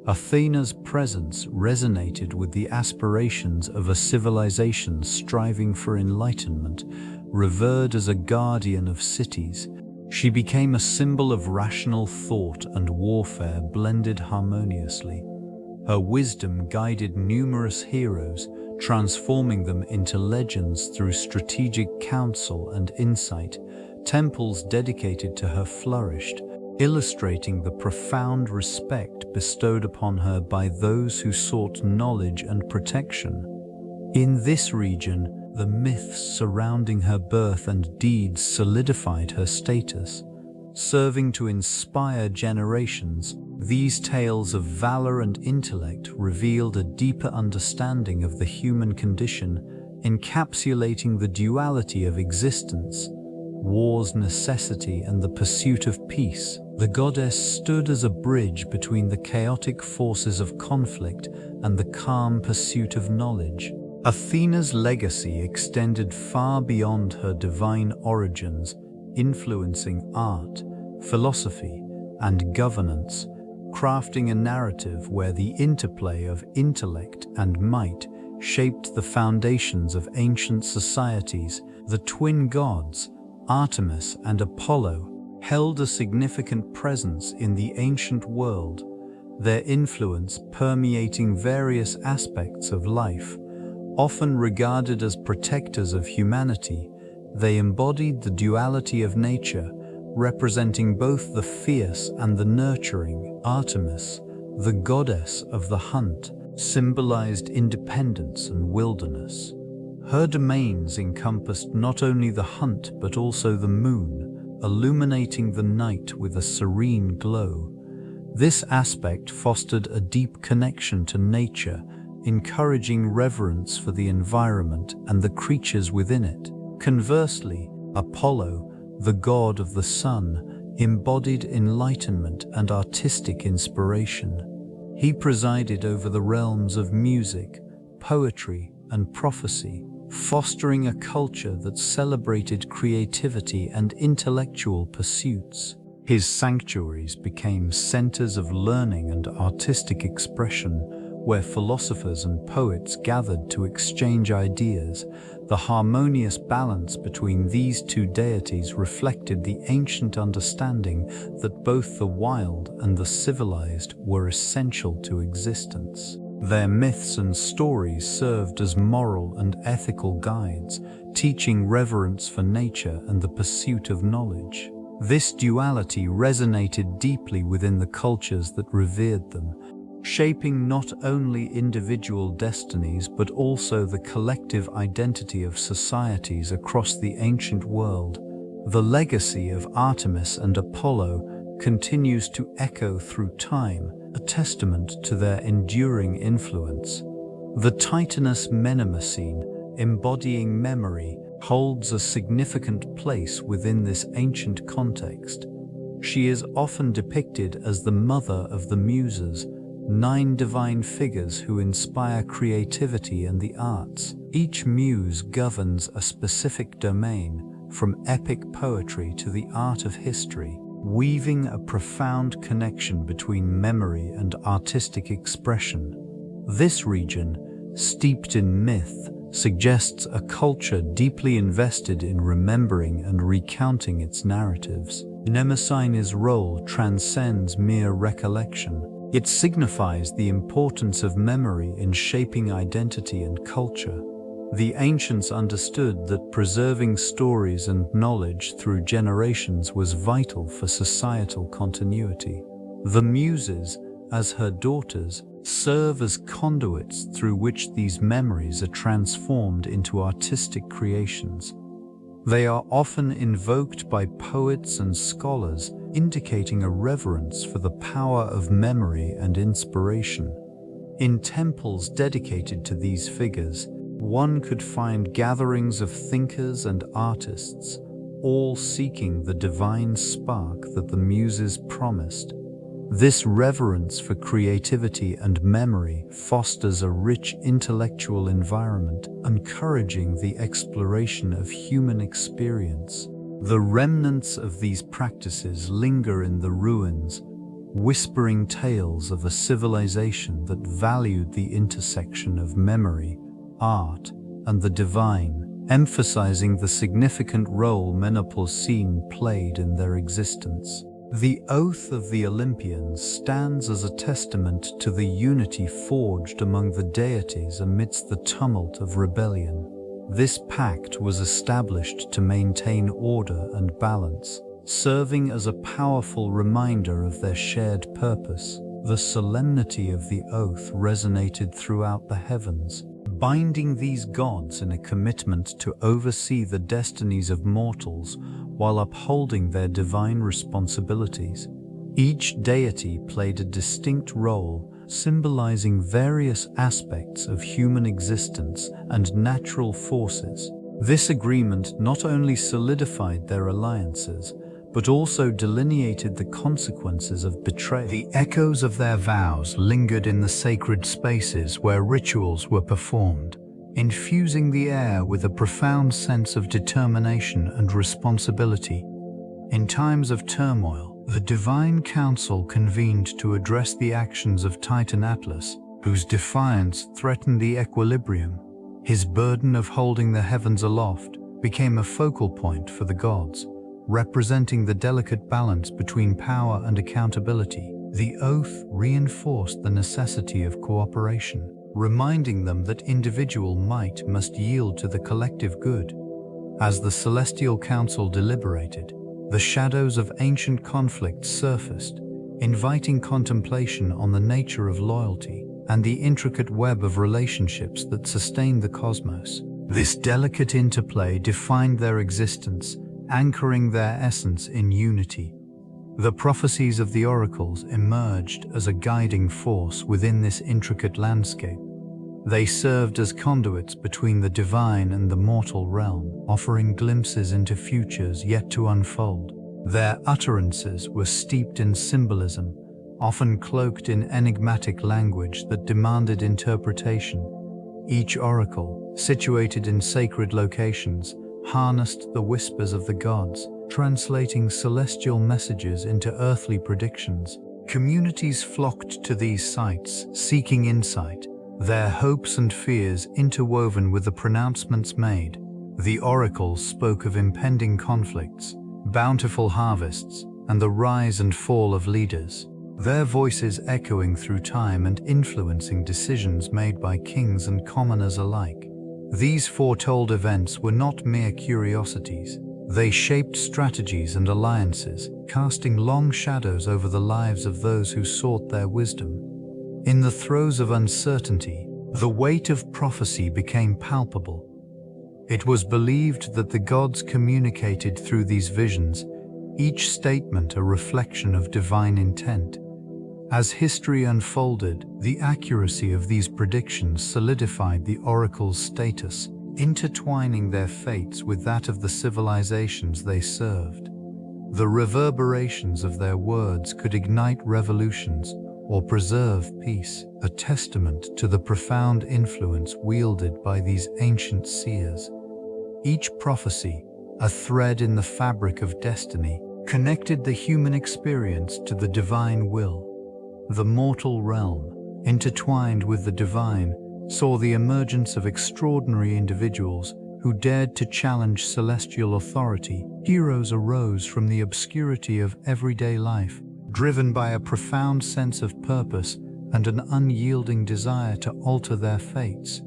Athena's presence resonated with the aspirations of a civilization striving for enlightenment. Revered as a guardian of cities, she became a symbol of rational thought and warfare blended harmoniously. Her wisdom guided numerous heroes, transforming them into legends through strategic counsel and insight. Temples dedicated to her flourished, illustrating the profound respect bestowed upon her by those who sought knowledge and protection. In this region, the myths surrounding her birth and deeds solidified her status, serving to inspire generations. These tales of valor and intellect revealed a deeper understanding of the human condition, encapsulating the duality of existence, war's necessity and the pursuit of peace. The goddess stood as a bridge between the chaotic forces of conflict and the calm pursuit of knowledge. Athena's legacy extended far beyond her divine origins, influencing art, philosophy, and governance, crafting a narrative where the interplay of intellect and might shaped the foundations of ancient societies. The twin gods, Artemis and Apollo, held a significant presence in the ancient world, their influence permeating various aspects of life. Often regarded as protectors of humanity, they embodied the duality of nature, representing both the fierce and the nurturing. Artemis, the goddess of the hunt, symbolized independence and wilderness. Her domains encompassed not only the hunt but also the moon, illuminating the night with a serene glow. This aspect fostered a deep connection to nature, encouraging reverence for the environment and the creatures within it. Conversely, Apollo, the god of the sun, embodied enlightenment and artistic inspiration. He presided over the realms of music, poetry, and prophecy, fostering a culture that celebrated creativity and intellectual pursuits. His sanctuaries became centers of learning and artistic expression, where philosophers and poets gathered to exchange ideas. The harmonious balance between these two deities reflected the ancient understanding that both the wild and the civilized were essential to existence. Their myths and stories served as moral and ethical guides, teaching reverence for nature and the pursuit of knowledge. This duality resonated deeply within the cultures that revered them, shaping not only individual destinies but also the collective identity of societies across the ancient world. The legacy of Artemis and Apollo continues to echo through time, a testament to their enduring influence. The Titaness Mnemosyne, embodying memory, holds a significant place within this ancient context. She is often depicted as the mother of the Muses, 9 divine figures who inspire creativity and the arts. Each muse governs a specific domain, from epic poetry to the art of history, weaving a profound connection between memory and artistic expression. This region, steeped in myth, suggests a culture deeply invested in remembering and recounting its narratives. Mnemosyne's role transcends mere recollection. It signifies the importance of memory in shaping identity and culture. The ancients understood that preserving stories and knowledge through generations was vital for societal continuity. The Muses, as her daughters, serve as conduits through which these memories are transformed into artistic creations. They are often invoked by poets and scholars, indicating a reverence for the power of memory and inspiration. In temples dedicated to these figures, one could find gatherings of thinkers and artists, all seeking the divine spark that the Muses promised. This reverence for creativity and memory fosters a rich intellectual environment, encouraging the exploration of human experience. The remnants of these practices linger in the ruins, whispering tales of a civilization that valued the intersection of memory, art, and the divine, emphasizing the significant role Mnemosyne played in their existence. The Oath of the Olympians stands as a testament to the unity forged among the deities amidst the tumult of rebellion. This pact was established to maintain order and balance, serving as a powerful reminder of their shared purpose. The solemnity of the oath resonated throughout the heavens, binding these gods in a commitment to oversee the destinies of mortals while upholding their divine responsibilities. Each deity played a distinct role, symbolizing various aspects of human existence and natural forces. This agreement not only solidified their alliances, but also delineated the consequences of betrayal. The echoes of their vows lingered in the sacred spaces where rituals were performed, infusing the air with a profound sense of determination and responsibility. In times of turmoil, the Divine Council convened to address the actions of Titan Atlas, whose defiance threatened the equilibrium. His burden of holding the heavens aloft became a focal point for the gods, representing the delicate balance between power and accountability. The oath reinforced the necessity of cooperation, reminding them that individual might must yield to the collective good. As the Celestial Council deliberated, the shadows of ancient conflict surfaced, inviting contemplation on the nature of loyalty and the intricate web of relationships that sustain the cosmos. This delicate interplay defined their existence, anchoring their essence in unity. The prophecies of the oracles emerged as a guiding force within this intricate landscape. They served as conduits between the divine and the mortal realm, offering glimpses into futures yet to unfold. Their utterances were steeped in symbolism, often cloaked in enigmatic language that demanded interpretation. Each oracle, situated in sacred locations, harnessed the whispers of the gods, translating celestial messages into earthly predictions. Communities flocked to these sites, seeking insight, their hopes and fears interwoven with the pronouncements made. The oracles spoke of impending conflicts, bountiful harvests, and the rise and fall of leaders, their voices echoing through time and influencing decisions made by kings and commoners alike. These foretold events were not mere curiosities. They shaped strategies and alliances, casting long shadows over the lives of those who sought their wisdom. In the throes of uncertainty, the weight of prophecy became palpable. It was believed that the gods communicated through these visions, each statement a reflection of divine intent. As history unfolded, the accuracy of these predictions solidified the oracle's status, intertwining their fates with that of the civilizations they served. The reverberations of their words could ignite revolutions or preserve peace, a testament to the profound influence wielded by these ancient seers. Each prophecy, a thread in the fabric of destiny, connected the human experience to the divine will. The mortal realm, intertwined with the divine, saw the emergence of extraordinary individuals who dared to challenge celestial authority. Heroes arose from the obscurity of everyday life, driven by a profound sense of purpose and an unyielding desire to alter their fates.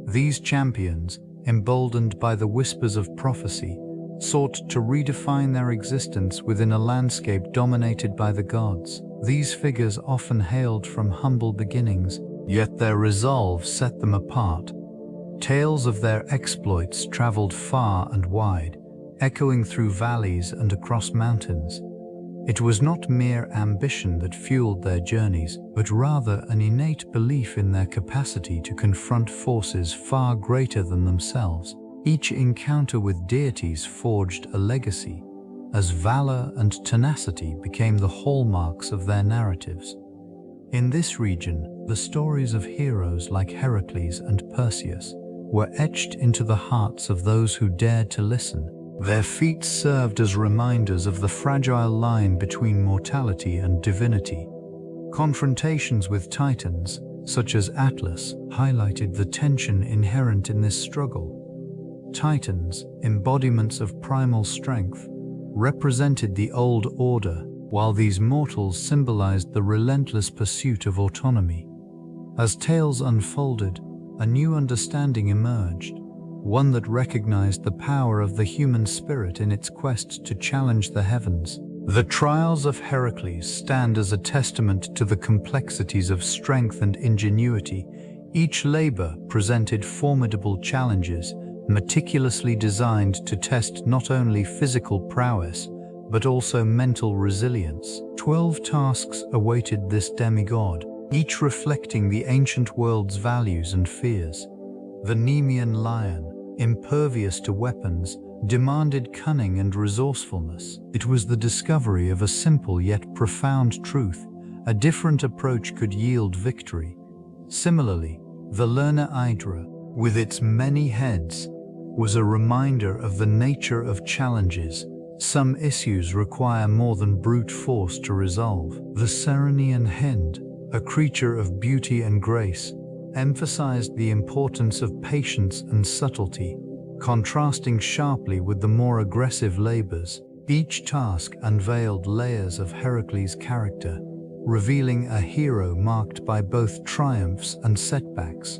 These champions, emboldened by the whispers of prophecy, sought to redefine their existence within a landscape dominated by the gods. These figures often hailed from humble beginnings, yet their resolve set them apart. Tales of their exploits traveled far and wide, echoing through valleys and across mountains. It was not mere ambition that fueled their journeys, but rather an innate belief in their capacity to confront forces far greater than themselves. Each encounter with deities forged a legacy, as valor and tenacity became the hallmarks of their narratives. In this region, the stories of heroes like Heracles and Perseus were etched into the hearts of those who dared to listen. Their feats served as reminders of the fragile line between mortality and divinity. Confrontations with titans, such as Atlas, highlighted the tension inherent in this struggle. Titans, embodiments of primal strength, represented the old order, while these mortals symbolized the relentless pursuit of autonomy. As tales unfolded, a new understanding emerged, one that recognized the power of the human spirit in its quest to challenge the heavens. The trials of Heracles stand as a testament to the complexities of strength and ingenuity. Each labor presented formidable challenges, meticulously designed to test not only physical prowess, but also mental resilience. 12 tasks awaited this demigod, each reflecting the ancient world's values and fears. The Nemean lion, impervious to weapons, demanded cunning and resourcefulness. It was the discovery of a simple yet profound truth: a different approach could yield victory. Similarly, the Lerna Hydra, with its many heads, was a reminder of the nature of challenges. Some issues require more than brute force to resolve. The Ceryneian Hind, a creature of beauty and grace, emphasized the importance of patience and subtlety, contrasting sharply with the more aggressive labors. Each task unveiled layers of Heracles' character, revealing a hero marked by both triumphs and setbacks.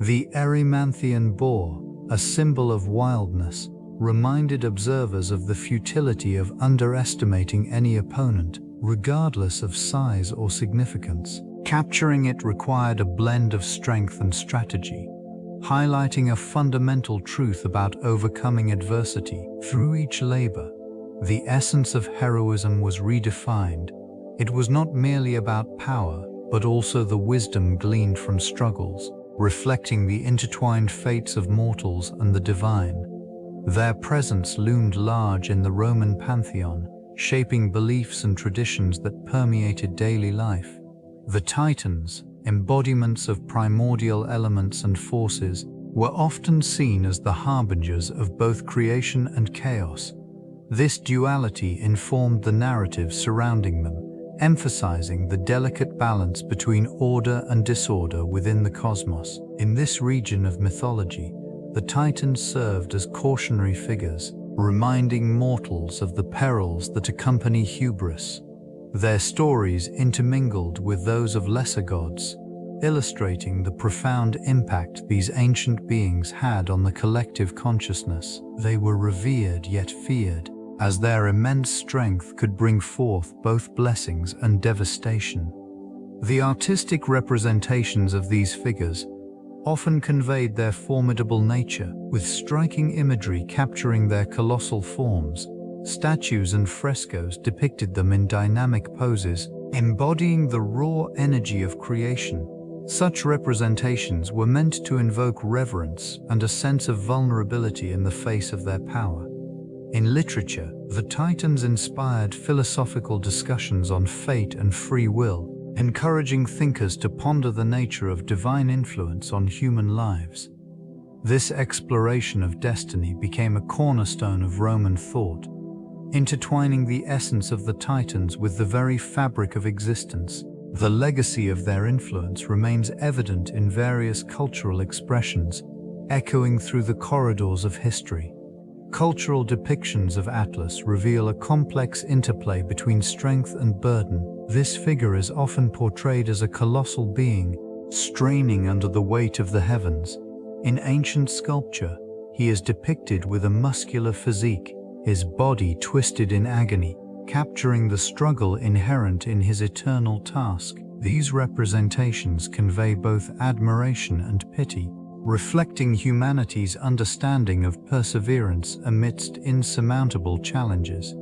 The Erymanthian boar, a symbol of wildness, reminded observers of the futility of underestimating any opponent, regardless of size or significance. Capturing it required a blend of strength and strategy, highlighting a fundamental truth about overcoming adversity. Through each labor, the essence of heroism was redefined. It was not merely about power, but also the wisdom gleaned from struggles, reflecting the intertwined fates of mortals and the divine. Their presence loomed large in the Roman pantheon, shaping beliefs and traditions that permeated daily life. The Titans, embodiments of primordial elements and forces, were often seen as the harbingers of both creation and chaos. This duality informed the narrative surrounding them, emphasizing the delicate balance between order and disorder within the cosmos. In this region of mythology, the Titans served as cautionary figures, reminding mortals of the perils that accompany hubris. Their stories intermingled with those of lesser gods, illustrating the profound impact these ancient beings had on the collective consciousness. They were revered yet feared, as their immense strength could bring forth both blessings and devastation. The artistic representations of these figures often conveyed their formidable nature, with striking imagery capturing their colossal forms. Statues and frescoes depicted them in dynamic poses, embodying the raw energy of creation. Such representations were meant to invoke reverence and a sense of vulnerability in the face of their power. In literature, the Titans inspired philosophical discussions on fate and free will, encouraging thinkers to ponder the nature of divine influence on human lives. This exploration of destiny became a cornerstone of Roman thought, intertwining the essence of the Titans with the very fabric of existence. The legacy of their influence remains evident in various cultural expressions, echoing through the corridors of history. Cultural depictions of Atlas reveal a complex interplay between strength and burden. This figure is often portrayed as a colossal being, straining under the weight of the heavens. In ancient sculpture, he is depicted with a muscular physique, his body twisted in agony, capturing the struggle inherent in his eternal task. These representations convey both admiration and pity, reflecting humanity's understanding of perseverance amidst insurmountable challenges.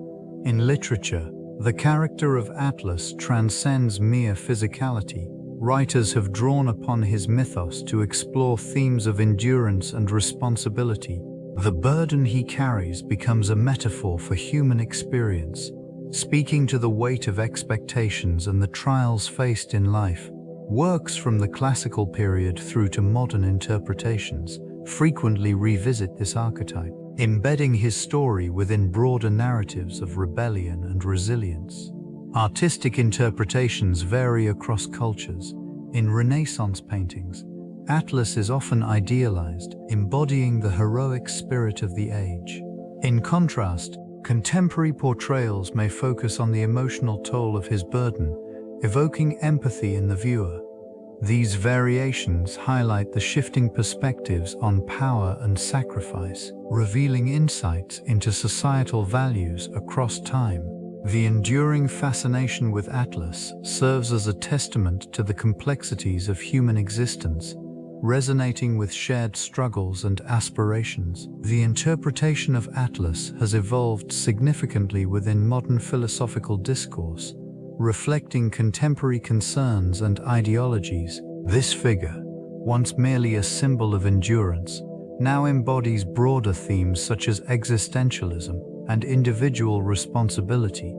In literature, the character of Atlas transcends mere physicality. Writers have drawn upon his mythos to explore themes of endurance and responsibility. The burden he carries becomes a metaphor for human experience, speaking to the weight of expectations and the trials faced in life. Works from the classical period through to modern interpretations frequently revisit this archetype, embedding his story within broader narratives of rebellion and resilience. Artistic interpretations vary across cultures. In Renaissance paintings, Atlas is often idealized, embodying the heroic spirit of the age. In contrast, contemporary portrayals may focus on the emotional toll of his burden, evoking empathy in the viewer. These variations highlight the shifting perspectives on power and sacrifice, revealing insights into societal values across time. The enduring fascination with Atlas serves as a testament to the complexities of human existence, resonating with shared struggles and aspirations. The interpretation of Atlas has evolved significantly within modern philosophical discourse, reflecting contemporary concerns and ideologies. This figure, once merely a symbol of endurance, now embodies broader themes such as existentialism and individual responsibility.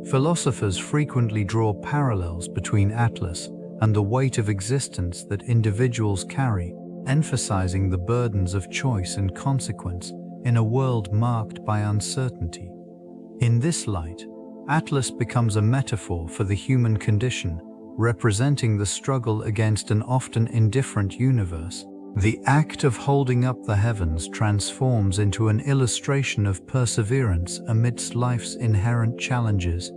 Philosophers frequently draw parallels between Atlas and the weight of existence that individuals carry, emphasizing the burdens of choice and consequence in a world marked by uncertainty. In this light, Atlas becomes a metaphor for the human condition, representing the struggle against an often indifferent universe. The act of holding up the heavens transforms into an illustration of perseverance amidst life's inherent challenges.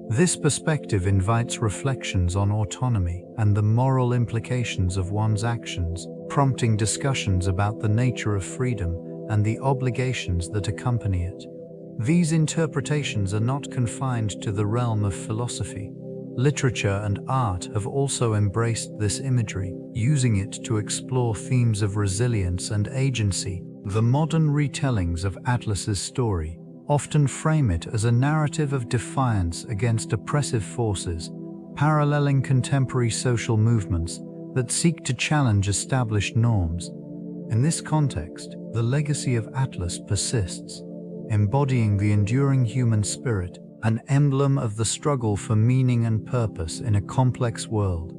This perspective invites reflections on autonomy and the moral implications of one's actions, prompting discussions about the nature of freedom and the obligations that accompany it. These interpretations are not confined to the realm of philosophy. Literature and art have also embraced this imagery, using it to explore themes of resilience and agency. The modern retellings of Atlas's story often frame it as a narrative of defiance against oppressive forces, paralleling contemporary social movements that seek to challenge established norms. In this context, the legacy of Atlas persists, embodying the enduring human spirit, an emblem of the struggle for meaning and purpose in a complex world.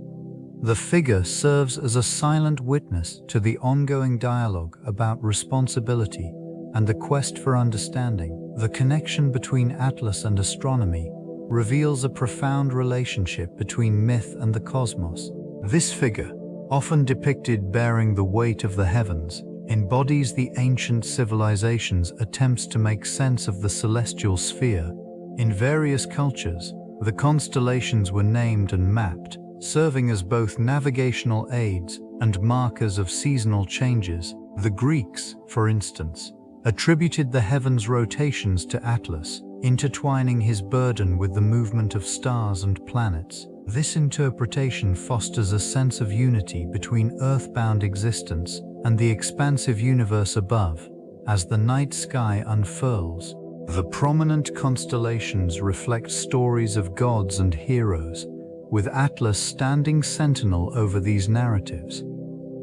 The figure serves as a silent witness to the ongoing dialogue about responsibility and the quest for understanding. The connection between Atlas and astronomy reveals a profound relationship between myth and the cosmos. This figure, often depicted bearing the weight of the heavens, embodies the ancient civilization's attempts to make sense of the celestial sphere. In various cultures, the constellations were named and mapped, serving as both navigational aids and markers of seasonal changes. The Greeks, for instance, attributed the heavens' rotations to Atlas, intertwining his burden with the movement of stars and planets. This interpretation fosters a sense of unity between earthbound existence and the expansive universe above. As the night sky unfurls, the prominent constellations reflect stories of gods and heroes, with Atlas standing sentinel over these narratives.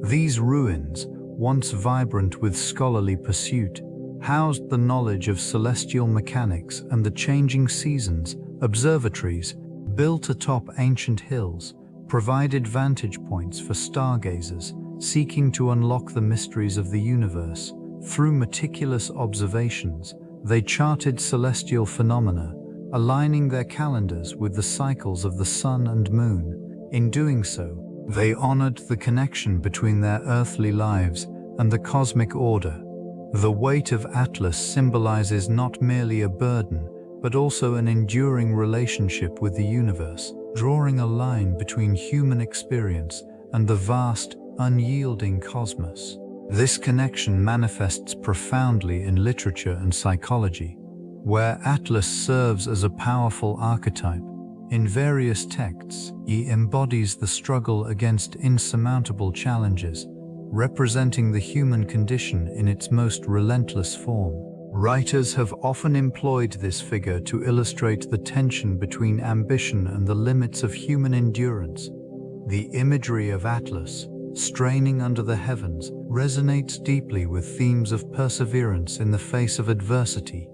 These ruins, once vibrant with scholarly pursuit, housed the knowledge of celestial mechanics and the changing seasons. Observatories, built atop ancient hills, provided vantage points for stargazers seeking to unlock the mysteries of the universe. Through meticulous observations, they charted celestial phenomena, aligning their calendars with the cycles of the sun and moon. In doing so, they honored the connection between their earthly lives and the cosmic order. The weight of Atlas symbolizes not merely a burden, but also an enduring relationship with the universe, drawing a line between human experience and the vast, unyielding cosmos. This connection manifests profoundly in literature and psychology, where Atlas serves as a powerful archetype. In various texts, he embodies the struggle against insurmountable challenges, representing the human condition in its most relentless form. Writers have often employed this figure to illustrate the tension between ambition and the limits of human endurance. The imagery of Atlas, straining under the heavens, resonates deeply with themes of perseverance in the face of adversity.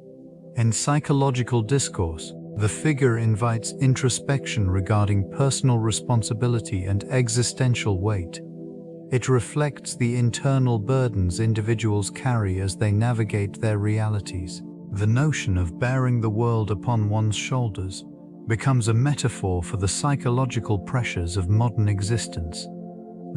In psychological discourse, the figure invites introspection regarding personal responsibility and existential weight. It reflects the internal burdens individuals carry as they navigate their realities. The notion of bearing the world upon one's shoulders becomes a metaphor for the psychological pressures of modern existence.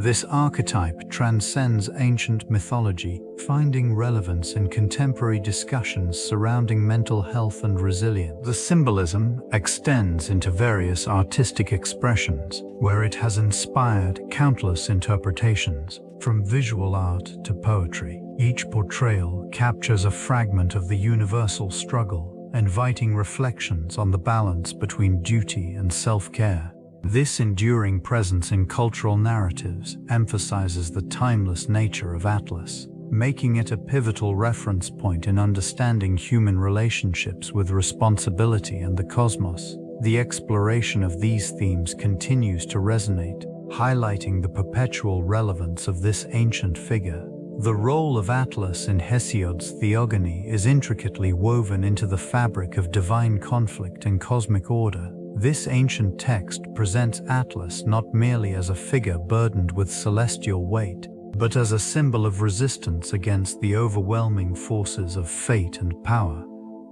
This archetype transcends ancient mythology, finding relevance in contemporary discussions surrounding mental health and resilience. The symbolism extends into various artistic expressions, where it has inspired countless interpretations, from visual art to poetry. Each portrayal captures a fragment of the universal struggle, inviting reflections on the balance between duty and self-care. This enduring presence in cultural narratives emphasizes the timeless nature of Atlas, making it a pivotal reference point in understanding human relationships with responsibility and the cosmos. The exploration of these themes continues to resonate, highlighting the perpetual relevance of this ancient figure. The role of Atlas in Hesiod's Theogony is intricately woven into the fabric of divine conflict and cosmic order. This ancient text presents Atlas not merely as a figure burdened with celestial weight, but as a symbol of resistance against the overwhelming forces of fate and power.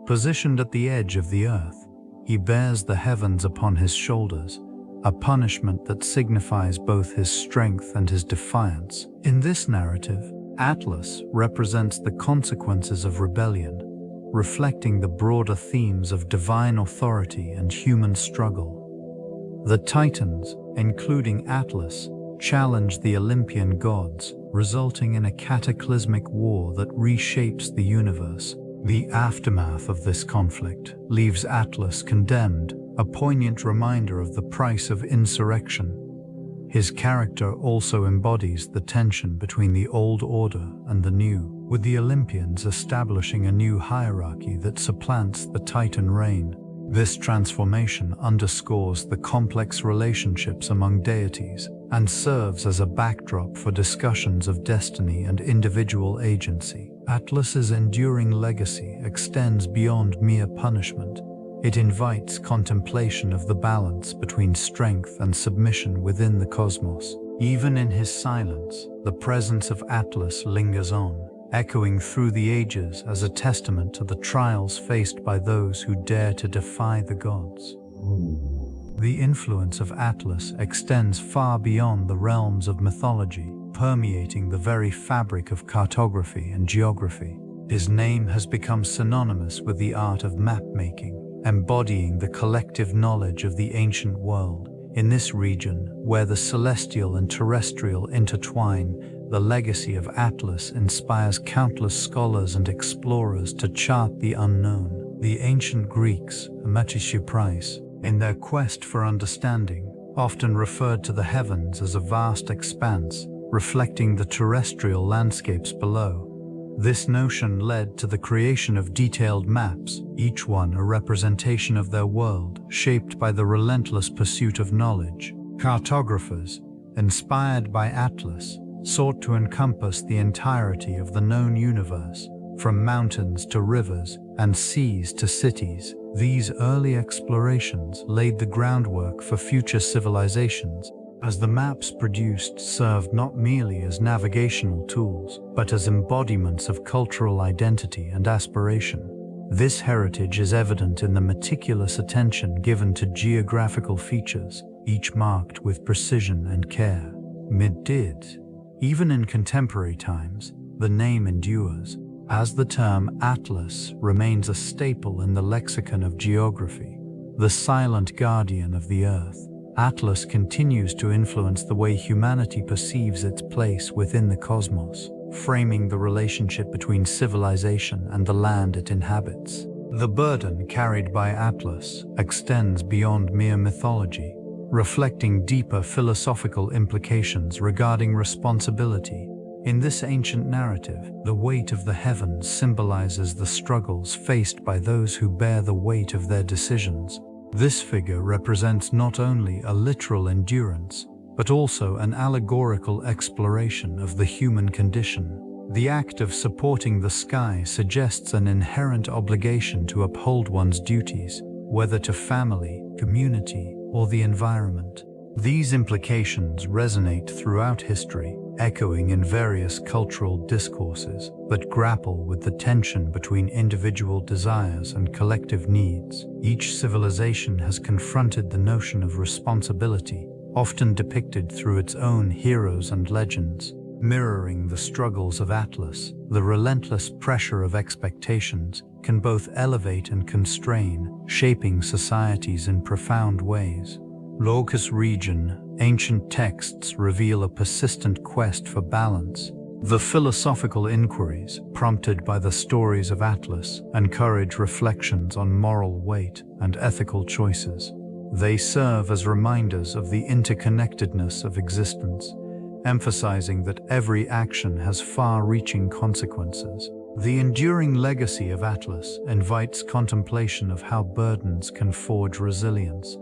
Positioned at the edge of the earth, he bears the heavens upon his shoulders, a punishment that signifies both his strength and his defiance. In this narrative, Atlas represents the consequences of rebellion, reflecting the broader themes of divine authority and human struggle. The Titans, including Atlas, challenge the Olympian gods, resulting in a cataclysmic war that reshapes the universe. The aftermath of this conflict leaves Atlas condemned, a poignant reminder of the price of insurrection. His character also embodies the tension between the old order and the new, with the Olympians establishing a new hierarchy that supplants the Titan reign. This transformation underscores the complex relationships among deities and serves as a backdrop for discussions of destiny and individual agency. Atlas's enduring legacy extends beyond mere punishment. It invites contemplation of the balance between strength and submission within the cosmos. Even in his silence, the presence of Atlas lingers on, echoing through the ages as a testament to the trials faced by those who dare to defy the gods. The influence of Atlas extends far beyond the realms of mythology, permeating the very fabric of cartography and geography. His name has become synonymous with the art of map-making, embodying the collective knowledge of the ancient world. In this region, where the celestial and terrestrial intertwine, the legacy of Atlas inspires countless scholars and explorers to chart the unknown. The ancient Greeks, Price, in their quest for understanding, often referred to the heavens as a vast expanse, reflecting the terrestrial landscapes below. This notion led to the creation of detailed maps, each one a representation of their world, shaped by the relentless pursuit of knowledge. Cartographers, inspired by Atlas, sought to encompass the entirety of the known universe, from mountains to rivers and seas to cities. These early explorations laid the groundwork for future civilizations, as the maps produced served not merely as navigational tools, but as embodiments of cultural identity and aspiration. This heritage is evident in the meticulous attention given to geographical features, each marked with precision and care. Even in contemporary times, the name endures, as the term Atlas remains a staple in the lexicon of geography. The silent guardian of the Earth, Atlas continues to influence the way humanity perceives its place within the cosmos, framing the relationship between civilization and the land it inhabits. The burden carried by Atlas extends beyond mere mythology, reflecting deeper philosophical implications regarding responsibility. In this ancient narrative, the weight of the heavens symbolizes the struggles faced by those who bear the weight of their decisions. This figure represents not only a literal endurance, but also an allegorical exploration of the human condition. The act of supporting the sky suggests an inherent obligation to uphold one's duties, whether to family, community, or the environment. These implications resonate throughout history, echoing in various cultural discourses that grapple with the tension between individual desires and collective needs. Each civilization has confronted the notion of responsibility, often depicted through its own heroes and legends. Mirroring the struggles of Atlas, the relentless pressure of expectations can both elevate and constrain, shaping societies in profound ways. Locus region, ancient texts reveal a persistent quest for balance. The philosophical inquiries, prompted by the stories of Atlas, encourage reflections on moral weight and ethical choices. They serve as reminders of the interconnectedness of existence, emphasizing that every action has far-reaching consequences. The enduring legacy of Atlas invites contemplation of how burdens can forge resilience,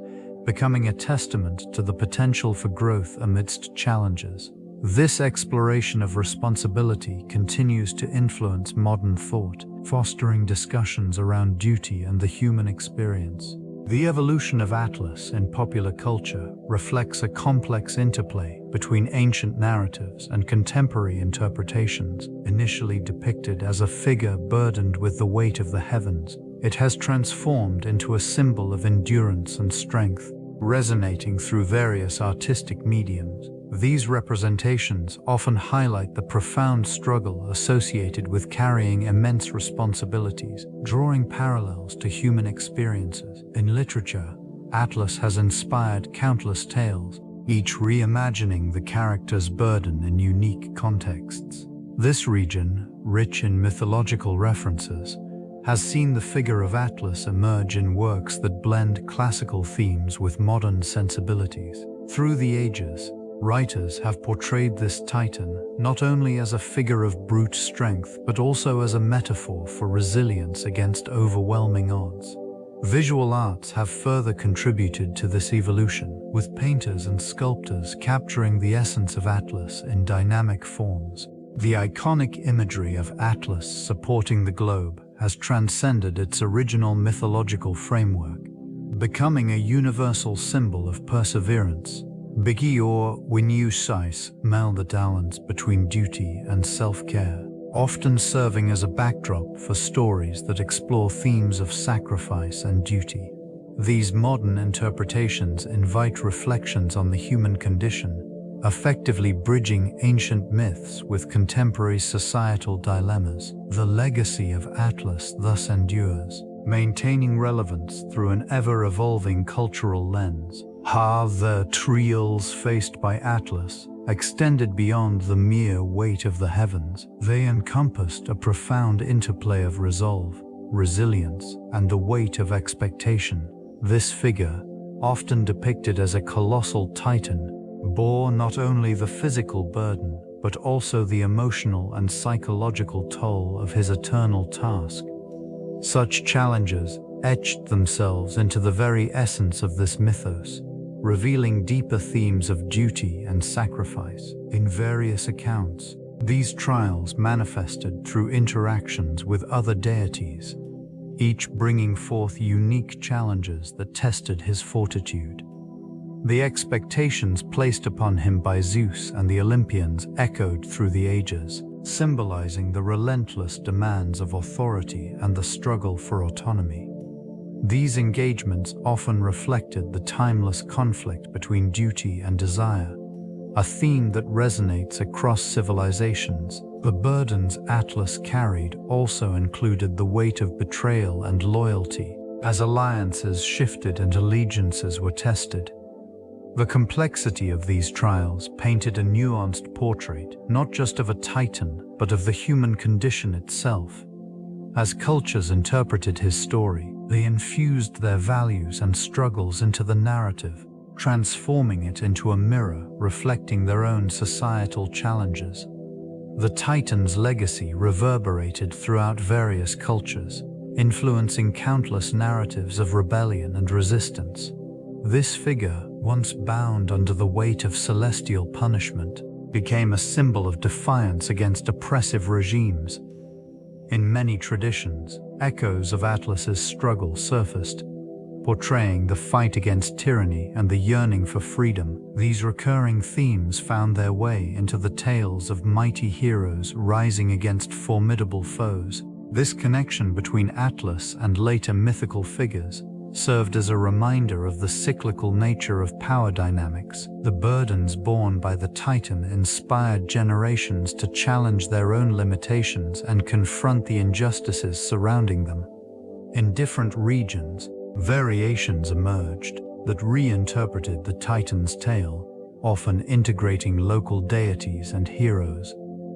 becoming a testament to the potential for growth amidst challenges. This exploration of responsibility continues to influence modern thought, fostering discussions around duty and the human experience. The evolution of Atlas in popular culture reflects a complex interplay between ancient narratives and contemporary interpretations. Initially depicted as a figure burdened with the weight of the heavens, it has transformed into a symbol of endurance and strength, resonating through various artistic mediums. These representations often highlight the profound struggle associated with carrying immense responsibilities, drawing parallels to human experiences. In literature, Atlas has inspired countless tales, each reimagining the character's burden in unique contexts. This region, rich in mythological references, has seen the figure of Atlas emerge in works that blend classical themes with modern sensibilities. Through the ages, writers have portrayed this titan not only as a figure of brute strength, but also as a metaphor for resilience against overwhelming odds. Visual arts have further contributed to this evolution, with painters and sculptors capturing the essence of Atlas in dynamic forms. The iconic imagery of Atlas supporting the globe has transcended its original mythological framework, becoming a universal symbol of perseverance. Biggie Winu Sais meld the balance between duty and self-care, often serving as a backdrop for stories that explore themes of sacrifice and duty. These modern interpretations invite reflections on the human condition, effectively bridging ancient myths with contemporary societal dilemmas. The legacy of Atlas thus endures, maintaining relevance through an ever-evolving cultural lens. The trials faced by Atlas extended beyond the mere weight of the heavens. They encompassed a profound interplay of resolve, resilience, and the weight of expectation. This figure, often depicted as a colossal titan, bore not only the physical burden, but also the emotional and psychological toll of his eternal task. Such challenges etched themselves into the very essence of this mythos, revealing deeper themes of duty and sacrifice. In various accounts, these trials manifested through interactions with other deities, each bringing forth unique challenges that tested his fortitude. The expectations placed upon him by Zeus and the Olympians echoed through the ages, symbolizing the relentless demands of authority and the struggle for autonomy. These engagements often reflected the timeless conflict between duty and desire, a theme that resonates across civilizations. The burdens Atlas carried also included the weight of betrayal and loyalty, as alliances shifted and allegiances were tested. The complexity of these trials painted a nuanced portrait, not just of a titan, but of the human condition itself. As cultures interpreted his story, they infused their values and struggles into the narrative, transforming it into a mirror reflecting their own societal challenges. The Titan's legacy reverberated throughout various cultures, influencing countless narratives of rebellion and resistance. This figure, once bound under the weight of celestial punishment, became a symbol of defiance against oppressive regimes. In many traditions, echoes of Atlas's struggle surfaced, portraying the fight against tyranny and the yearning for freedom. These recurring themes found their way into the tales of mighty heroes rising against formidable foes. This connection between Atlas and later mythical figures served as a reminder of the cyclical nature of power dynamics. The burdens borne by the Titan inspired generations to challenge their own limitations and confront the injustices surrounding them. In different regions, variations emerged that reinterpreted the Titan's tale, often integrating local deities and heroes.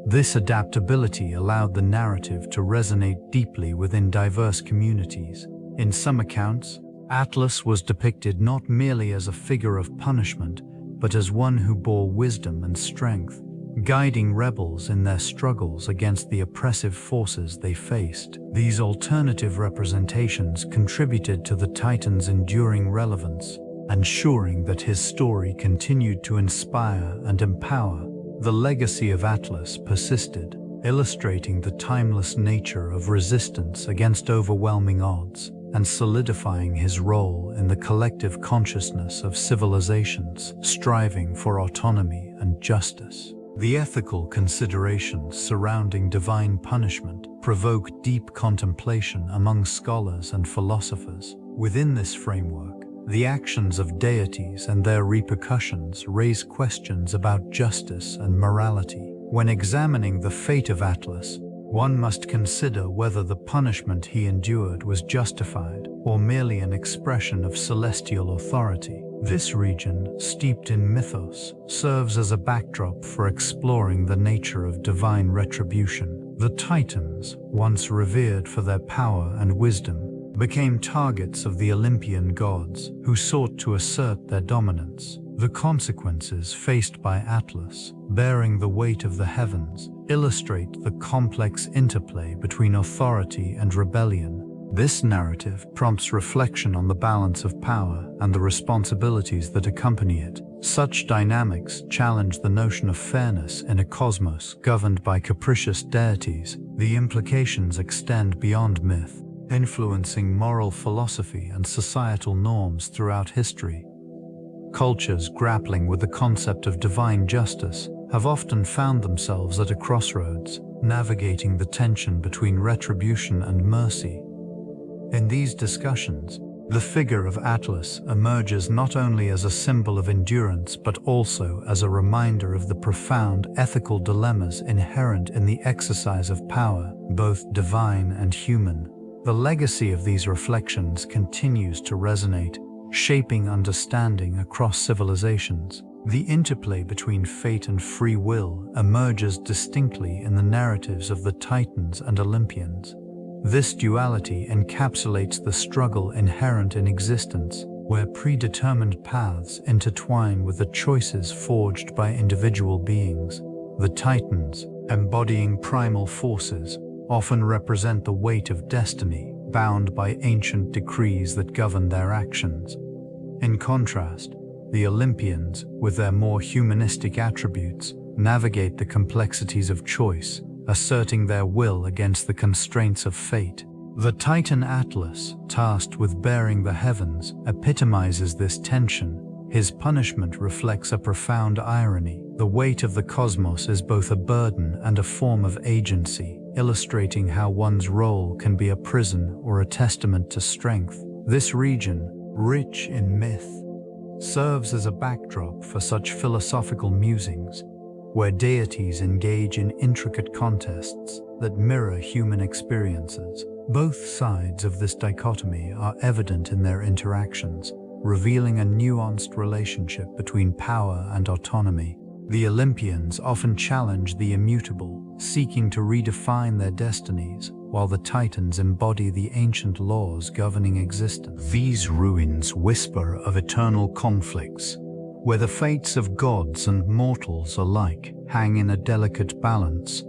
This adaptability allowed the narrative to resonate deeply within diverse communities. In some accounts, Atlas was depicted not merely as a figure of punishment, but as one who bore wisdom and strength, guiding rebels in their struggles against the oppressive forces they faced. These alternative representations contributed to the Titan's enduring relevance, ensuring that his story continued to inspire and empower. The legacy of Atlas persisted, illustrating the timeless nature of resistance against overwhelming odds, and solidifying his role in the collective consciousness of civilizations striving for autonomy and justice. The ethical considerations surrounding divine punishment provoke deep contemplation among scholars and philosophers. Within this framework, the actions of deities and their repercussions raise questions about justice and morality. When examining the fate of Atlas, one must consider whether the punishment he endured was justified or merely an expression of celestial authority. This region, steeped in mythos, serves as a backdrop for exploring the nature of divine retribution. The Titans, once revered for their power and wisdom, became targets of the Olympian gods, who sought to assert their dominance. The consequences faced by Atlas, bearing the weight of the heavens, illustrate the complex interplay between authority and rebellion. This narrative prompts reflection on the balance of power and the responsibilities that accompany it. Such dynamics challenge the notion of fairness in a cosmos governed by capricious deities. The implications extend beyond myth, influencing moral philosophy and societal norms throughout history. Cultures grappling with the concept of divine justice have often found themselves at a crossroads, navigating the tension between retribution and mercy. In these discussions, The figure of Atlas emerges not only as a symbol of endurance but also as a reminder of the profound ethical dilemmas inherent in the exercise of power, both divine and human. The legacy of these reflections continues to resonate, shaping understanding across civilizations. The interplay between fate and free will emerges distinctly in the narratives of the Titans and Olympians. This duality encapsulates the struggle inherent in existence, where predetermined paths intertwine with the choices forged by individual beings. The Titans, embodying primal forces, often represent the weight of destiny, bound by ancient decrees that govern their actions. In contrast, the Olympians, with their more humanistic attributes, navigate the complexities of choice, asserting their will against the constraints of fate. The Titan Atlas, tasked with bearing the heavens, epitomizes this tension. His punishment reflects a profound irony. The weight of the cosmos is both a burden and a form of agency, illustrating how one's role can be a prison or a testament to strength. This region, rich in myth, serves as a backdrop for such philosophical musings, where deities engage in intricate contests that mirror human experiences. Both sides of this dichotomy are evident in their interactions, revealing a nuanced relationship between power and autonomy. The Olympians often challenge the immutable, seeking to redefine their destinies, while the Titans embody the ancient laws governing existence. These ruins whisper of eternal conflicts, where the fates of gods and mortals alike hang in a delicate balance,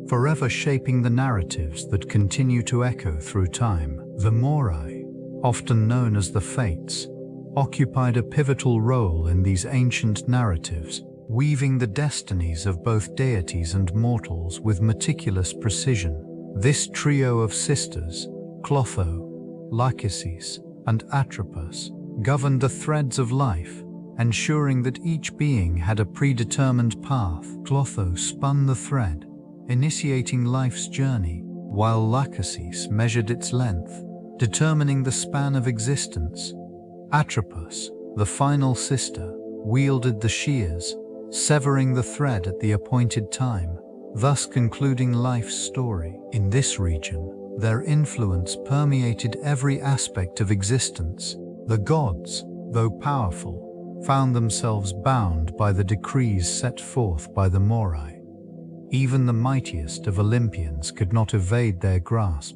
forever shaping the narratives that continue to echo through time. The Moirai, often known as the Fates, occupied a pivotal role in these ancient narratives, weaving the destinies of both deities and mortals with meticulous precision. This trio of sisters, Clotho, Lachesis, and Atropos, governed the threads of life, ensuring that each being had a predetermined path. Clotho spun the thread, initiating life's journey, while Lachesis measured its length, determining the span of existence. Atropos, the final sister, wielded the shears, severing the thread at the appointed time, thus concluding life's story. In this region, their influence permeated every aspect of existence. The gods, though powerful, found themselves bound by the decrees set forth by the Moirai. Even the mightiest of Olympians could not evade their grasp,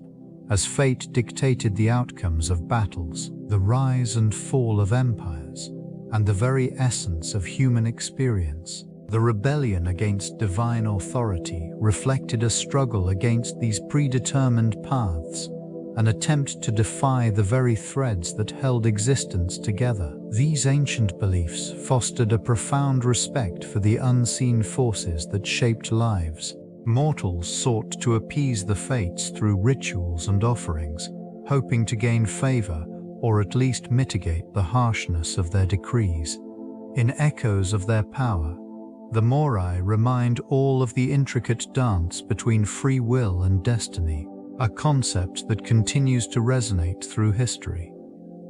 as fate dictated the outcomes of battles, the rise and fall of empires, and the very essence of human experience. The rebellion against divine authority reflected a struggle against these predetermined paths, an attempt to defy the very threads that held existence together. These ancient beliefs fostered a profound respect for the unseen forces that shaped lives. Mortals sought to appease the fates through rituals and offerings, hoping to gain favor or at least mitigate the harshness of their decrees. In echoes of their power, the Moirai remind all of the intricate dance between free will and destiny, a concept that continues to resonate through history.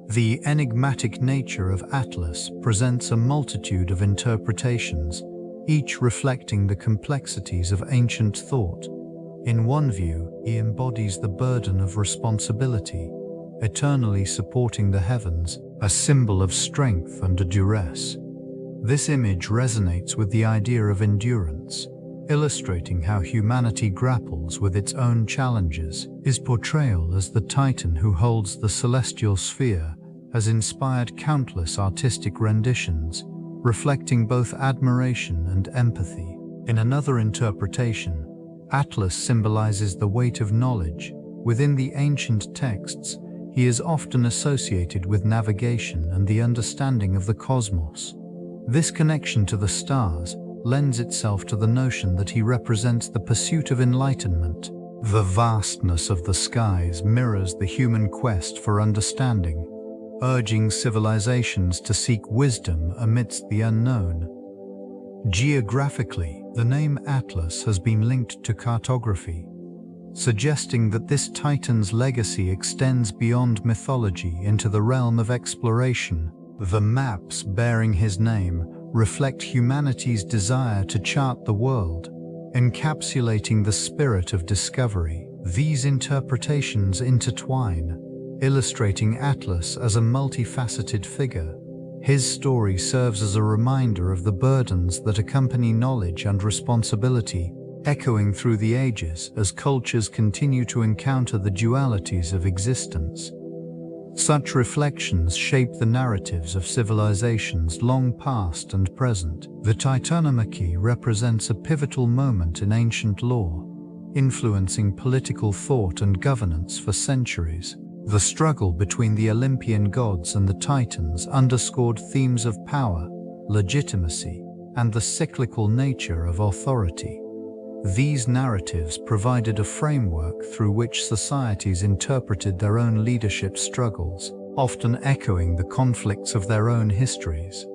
The enigmatic nature of Atlas presents a multitude of interpretations, each reflecting the complexities of ancient thought. In one view, he embodies the burden of responsibility, eternally supporting the heavens, a symbol of strength under duress. This image resonates with the idea of endurance, illustrating how humanity grapples with its own challenges. His portrayal as the Titan who holds the celestial sphere has inspired countless artistic renditions, reflecting both admiration and empathy. In another interpretation, Atlas symbolizes the weight of knowledge. Within the ancient texts, he is often associated with navigation and the understanding of the cosmos. This connection to the stars lends itself to the notion that he represents the pursuit of enlightenment. The vastness of the skies mirrors the human quest for understanding, urging civilizations to seek wisdom amidst the unknown. Geographically, the name Atlas has been linked to cartography, suggesting that this titan's legacy extends beyond mythology into the realm of exploration. The maps bearing his name reflect humanity's desire to chart the world, encapsulating the spirit of discovery. These interpretations intertwine, illustrating Atlas as a multifaceted figure. His story serves as a reminder of the burdens that accompany knowledge and responsibility, echoing through the ages as cultures continue to encounter the dualities of existence. Such reflections shape the narratives of civilizations long past and present. The Titanomachy represents a pivotal moment in ancient lore, influencing political thought and governance for centuries. The struggle between the Olympian gods and the Titans underscored themes of power, legitimacy, and the cyclical nature of authority. These narratives provided a framework through which societies interpreted their own leadership struggles, often echoing the conflicts of their own histories.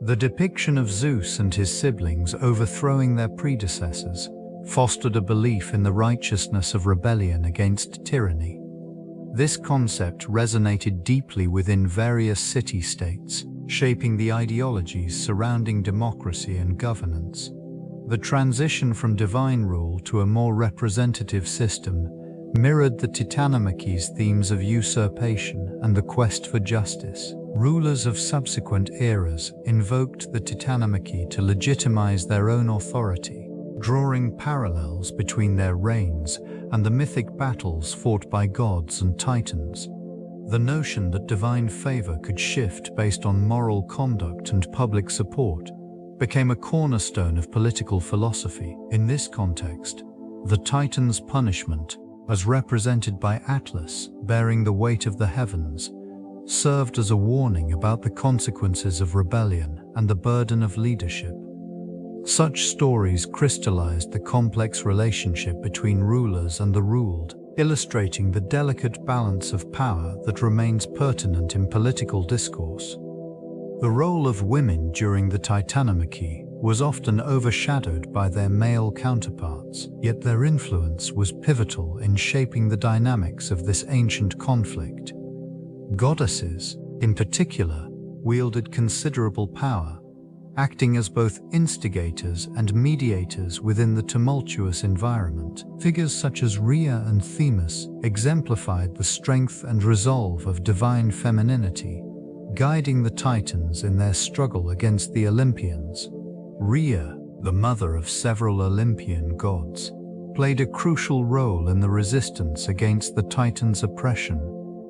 The depiction of Zeus and his siblings overthrowing their predecessors fostered a belief in the righteousness of rebellion against tyranny. This concept resonated deeply within various city-states, shaping the ideologies surrounding democracy and governance. The transition from divine rule to a more representative system mirrored the Titanomachy's themes of usurpation and the quest for justice. Rulers of subsequent eras invoked the Titanomachy to legitimize their own authority, drawing parallels between their reigns and the mythic battles fought by gods and titans. The notion that divine favor could shift based on moral conduct and public support became a cornerstone of political philosophy. In this context, the Titan's punishment, as represented by Atlas bearing the weight of the heavens, served as a warning about the consequences of rebellion and the burden of leadership. Such stories crystallized the complex relationship between rulers and the ruled, illustrating the delicate balance of power that remains pertinent in political discourse. The role of women during the Titanomachy was often overshadowed by their male counterparts, yet their influence was pivotal in shaping the dynamics of this ancient conflict. Goddesses, in particular, wielded considerable power, acting as both instigators and mediators within the tumultuous environment. Figures such as Rhea and Themis exemplified the strength and resolve of divine femininity, guiding the Titans in their struggle against the Olympians. Rhea, the mother of several Olympian gods, played a crucial role in the resistance against the Titans' oppression.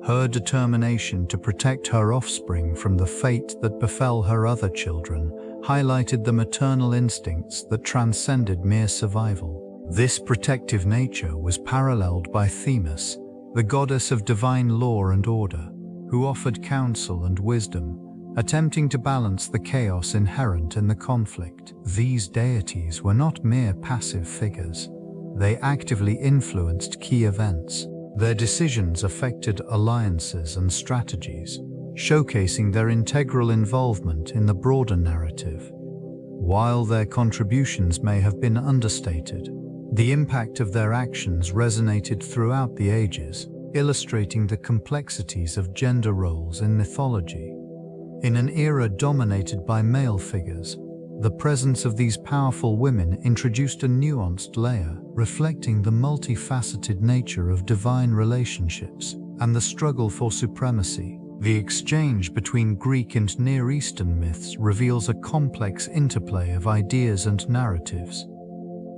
Her determination to protect her offspring from the fate that befell her other children highlighted the maternal instincts that transcended mere survival. This protective nature was paralleled by Themis, the goddess of divine law and order, who offered counsel and wisdom, attempting to balance the chaos inherent in the conflict. These deities were not mere passive figures. They actively influenced key events. Their decisions affected alliances and strategies, showcasing their integral involvement in the broader narrative. While their contributions may have been understated, the impact of their actions resonated throughout the ages, illustrating the complexities of gender roles in mythology. In an era dominated by male figures, the presence of these powerful women introduced a nuanced layer, reflecting the multifaceted nature of divine relationships and the struggle for supremacy. The exchange between Greek and Near Eastern myths reveals a complex interplay of ideas and narratives.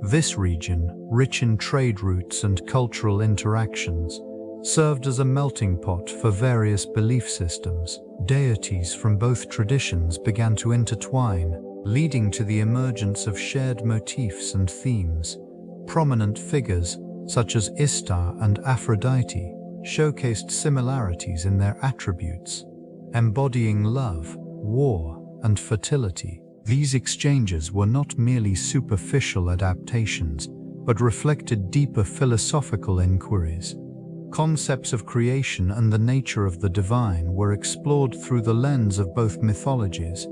This region, rich in trade routes and cultural interactions, served as a melting pot for various belief systems. Deities from both traditions began to intertwine, leading to the emergence of shared motifs and themes. Prominent figures, such as Ishtar and Aphrodite, showcased similarities in their attributes, embodying love, war, and fertility. These exchanges were not merely superficial adaptations, but reflected deeper philosophical inquiries. Concepts of creation and the nature of the divine were explored through the lens of both mythologies.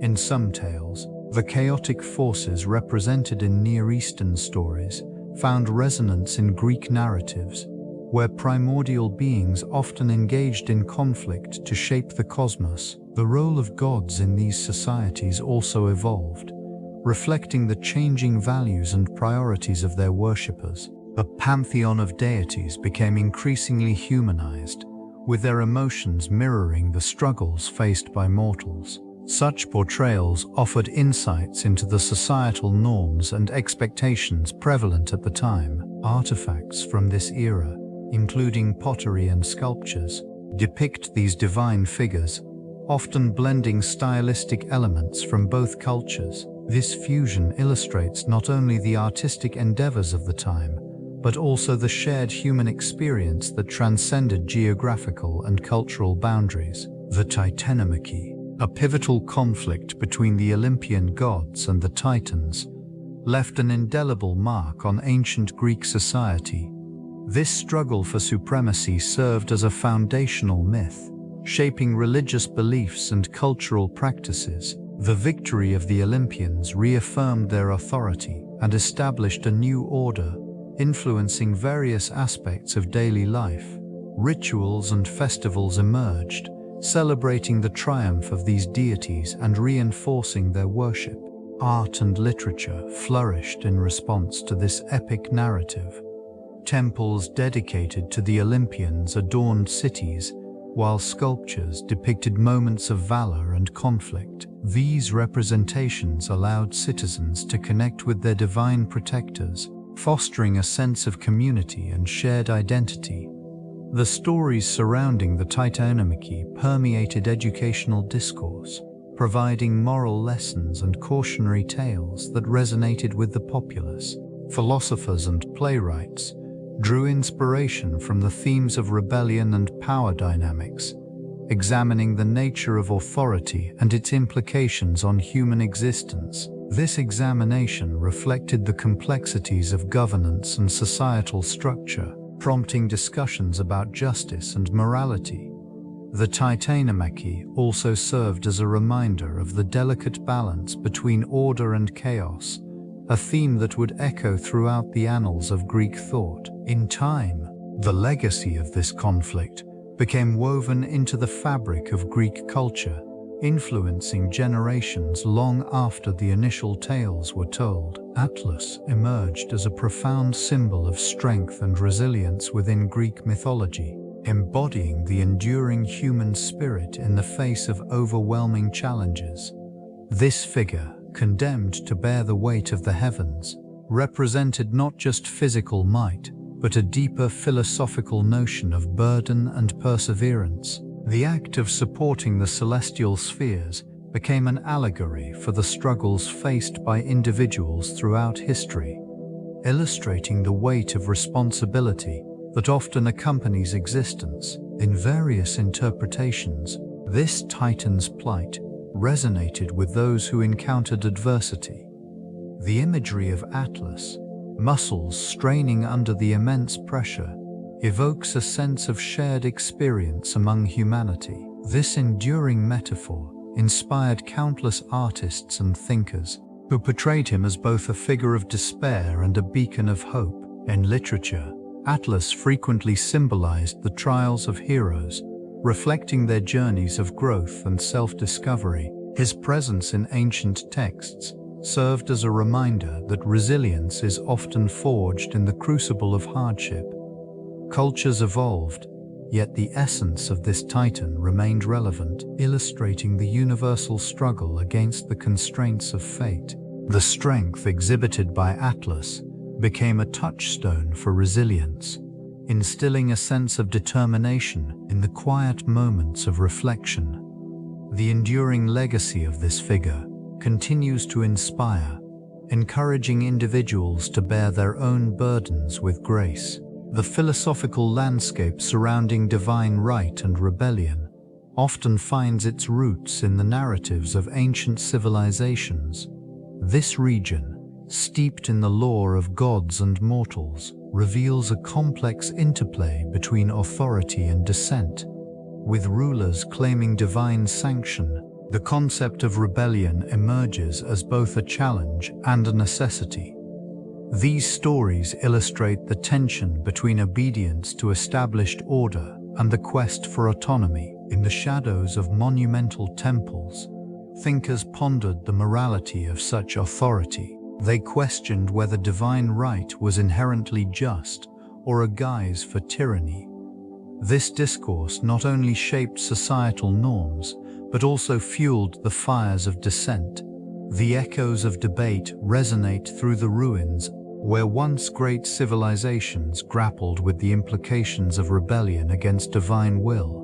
In some tales, the chaotic forces represented in Near Eastern stories found resonance in Greek narratives, where primordial beings often engaged in conflict to shape the cosmos. The role of gods in these societies also evolved, reflecting the changing values and priorities of their worshippers. A pantheon of deities became increasingly humanized, with their emotions mirroring the struggles faced by mortals. Such portrayals offered insights into the societal norms and expectations prevalent at the time. Artifacts from this era, including pottery and sculptures, depict these divine figures, often blending stylistic elements from both cultures. This fusion illustrates not only the artistic endeavors of the time, but also the shared human experience that transcended geographical and cultural boundaries. The Titanomachy, a pivotal conflict between the Olympian gods and the Titans, left an indelible mark on ancient Greek society. This struggle for supremacy served as a foundational myth, shaping religious beliefs and cultural practices. The victory of the Olympians reaffirmed their authority and established a new order, influencing various aspects of daily life. Rituals and festivals emerged, celebrating the triumph of these deities and reinforcing their worship. Art and literature flourished in response to this epic narrative. Temples dedicated to the Olympians adorned cities, while sculptures depicted moments of valor and conflict. These representations allowed citizens to connect with their divine protectors, fostering a sense of community and shared identity. The stories surrounding the Titanomachy permeated educational discourse, providing moral lessons and cautionary tales that resonated with the populace. Philosophers and playwrights drew inspiration from the themes of rebellion and power dynamics, examining the nature of authority and its implications on human existence. This examination reflected the complexities of governance and societal structure, prompting discussions about justice and morality. The Titanomachy also served as a reminder of the delicate balance between order and chaos, a theme that would echo throughout the annals of Greek thought. In time, the legacy of this conflict became woven into the fabric of Greek culture, influencing generations long after the initial tales were told. Atlas emerged as a profound symbol of strength and resilience within Greek mythology, embodying the enduring human spirit in the face of overwhelming challenges. This figure, condemned to bear the weight of the heavens, represented not just physical might, but a deeper philosophical notion of burden and perseverance. The act of supporting the celestial spheres became an allegory for the struggles faced by individuals throughout history, illustrating the weight of responsibility that often accompanies existence. In various interpretations, this Titan's plight resonated with those who encountered adversity. The imagery of Atlas, muscles straining under the immense pressure, evokes a sense of shared experience among humanity. This enduring metaphor inspired countless artists and thinkers who portrayed him as both a figure of despair and a beacon of hope. In literature, Atlas frequently symbolized the trials of heroes, reflecting their journeys of growth and self-discovery. His presence in ancient texts served as a reminder that resilience is often forged in the crucible of hardship. Cultures evolved, yet the essence of this titan remained relevant, illustrating the universal struggle against the constraints of fate. The strength exhibited by Atlas became a touchstone for resilience, instilling a sense of determination in the quiet moments of reflection. The enduring legacy of this figure continues to inspire, encouraging individuals to bear their own burdens with grace. The philosophical landscape surrounding divine right and rebellion often finds its roots in the narratives of ancient civilizations. This region, steeped in the lore of gods and mortals, reveals a complex interplay between authority and dissent. With rulers claiming divine sanction, the concept of rebellion emerges as both a challenge and a necessity. These stories illustrate the tension between obedience to established order and the quest for autonomy. In the shadows of monumental temples, thinkers pondered the morality of such authority. They questioned whether divine right was inherently just or a guise for tyranny. This discourse not only shaped societal norms, but also fueled the fires of dissent. The echoes of debate resonate through the ruins where once great civilizations grappled with the implications of rebellion against divine will.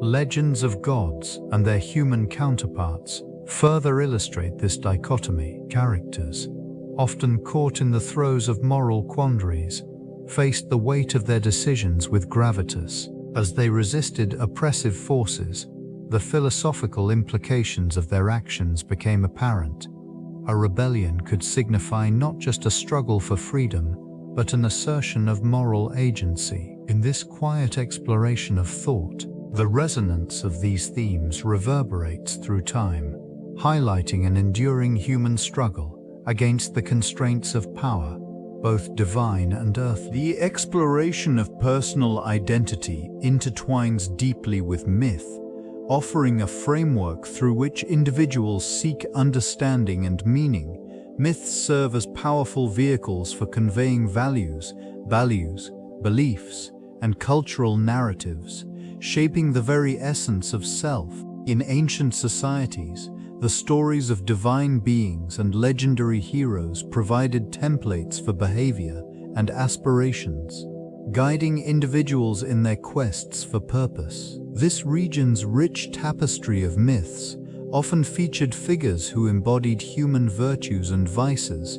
Legends of gods and their human counterparts further illustrate this dichotomy. Characters, often caught in the throes of moral quandaries, faced the weight of their decisions with gravitas. As they resisted oppressive forces, the philosophical implications of their actions became apparent. A rebellion could signify not just a struggle for freedom, but an assertion of moral agency. In this quiet exploration of thought, the resonance of these themes reverberates through time, highlighting an enduring human struggle against the constraints of power, both divine and earthly. The exploration of personal identity intertwines deeply with myth, offering a framework through which individuals seek understanding and meaning. Myths serve as powerful vehicles for conveying values, beliefs, and cultural narratives, shaping the very essence of self. In ancient societies, the stories of divine beings and legendary heroes provided templates for behavior and aspirations, guiding individuals in their quests for purpose. This region's rich tapestry of myths often featured figures who embodied human virtues and vices,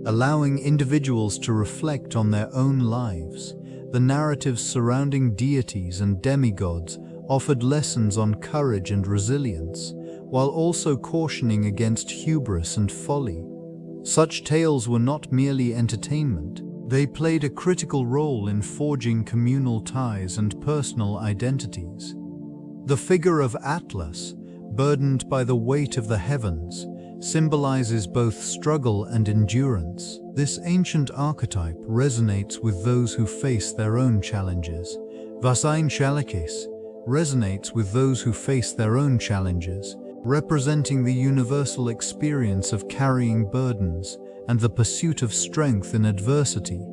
allowing individuals to reflect on their own lives. The narratives surrounding deities and demigods offered lessons on courage and resilience, while also cautioning against hubris and folly. Such tales were not merely entertainment. They played a critical role in forging communal ties and personal identities. The figure of Atlas, burdened by the weight of the heavens, symbolizes both struggle and endurance. This ancient archetype resonates with those who face their own challenges. Vasain Chalakis resonates with those who face their own challenges, representing the universal experience of carrying burdens and the pursuit of strength in adversity.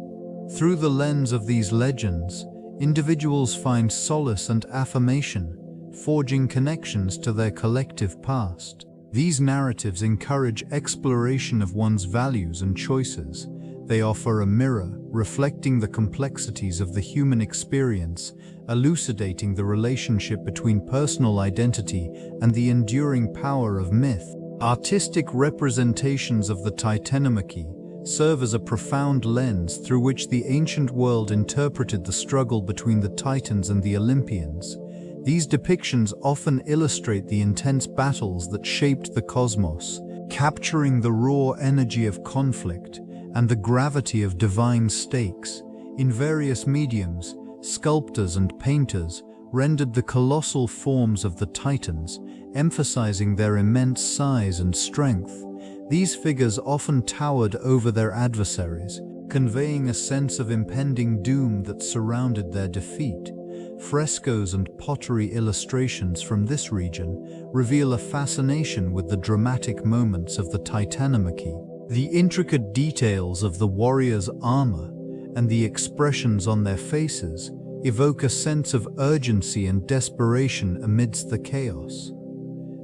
Through the lens of these legends, individuals find solace and affirmation, forging connections to their collective past. These narratives encourage exploration of one's values and choices. They offer a mirror, reflecting the complexities of the human experience, elucidating the relationship between personal identity and the enduring power of myth. Artistic representations of the Titanomachy serve as a profound lens through which the ancient world interpreted the struggle between the Titans and the Olympians. These depictions often illustrate the intense battles that shaped the cosmos, capturing the raw energy of conflict and the gravity of divine stakes. In various mediums, sculptors and painters rendered the colossal forms of the Titans, emphasizing their immense size and strength. These figures often towered over their adversaries, conveying a sense of impending doom that surrounded their defeat. Frescoes and pottery illustrations from this region reveal a fascination with the dramatic moments of the Titanomachy. The intricate details of the warriors' armor and the expressions on their faces evoke a sense of urgency and desperation amidst the chaos.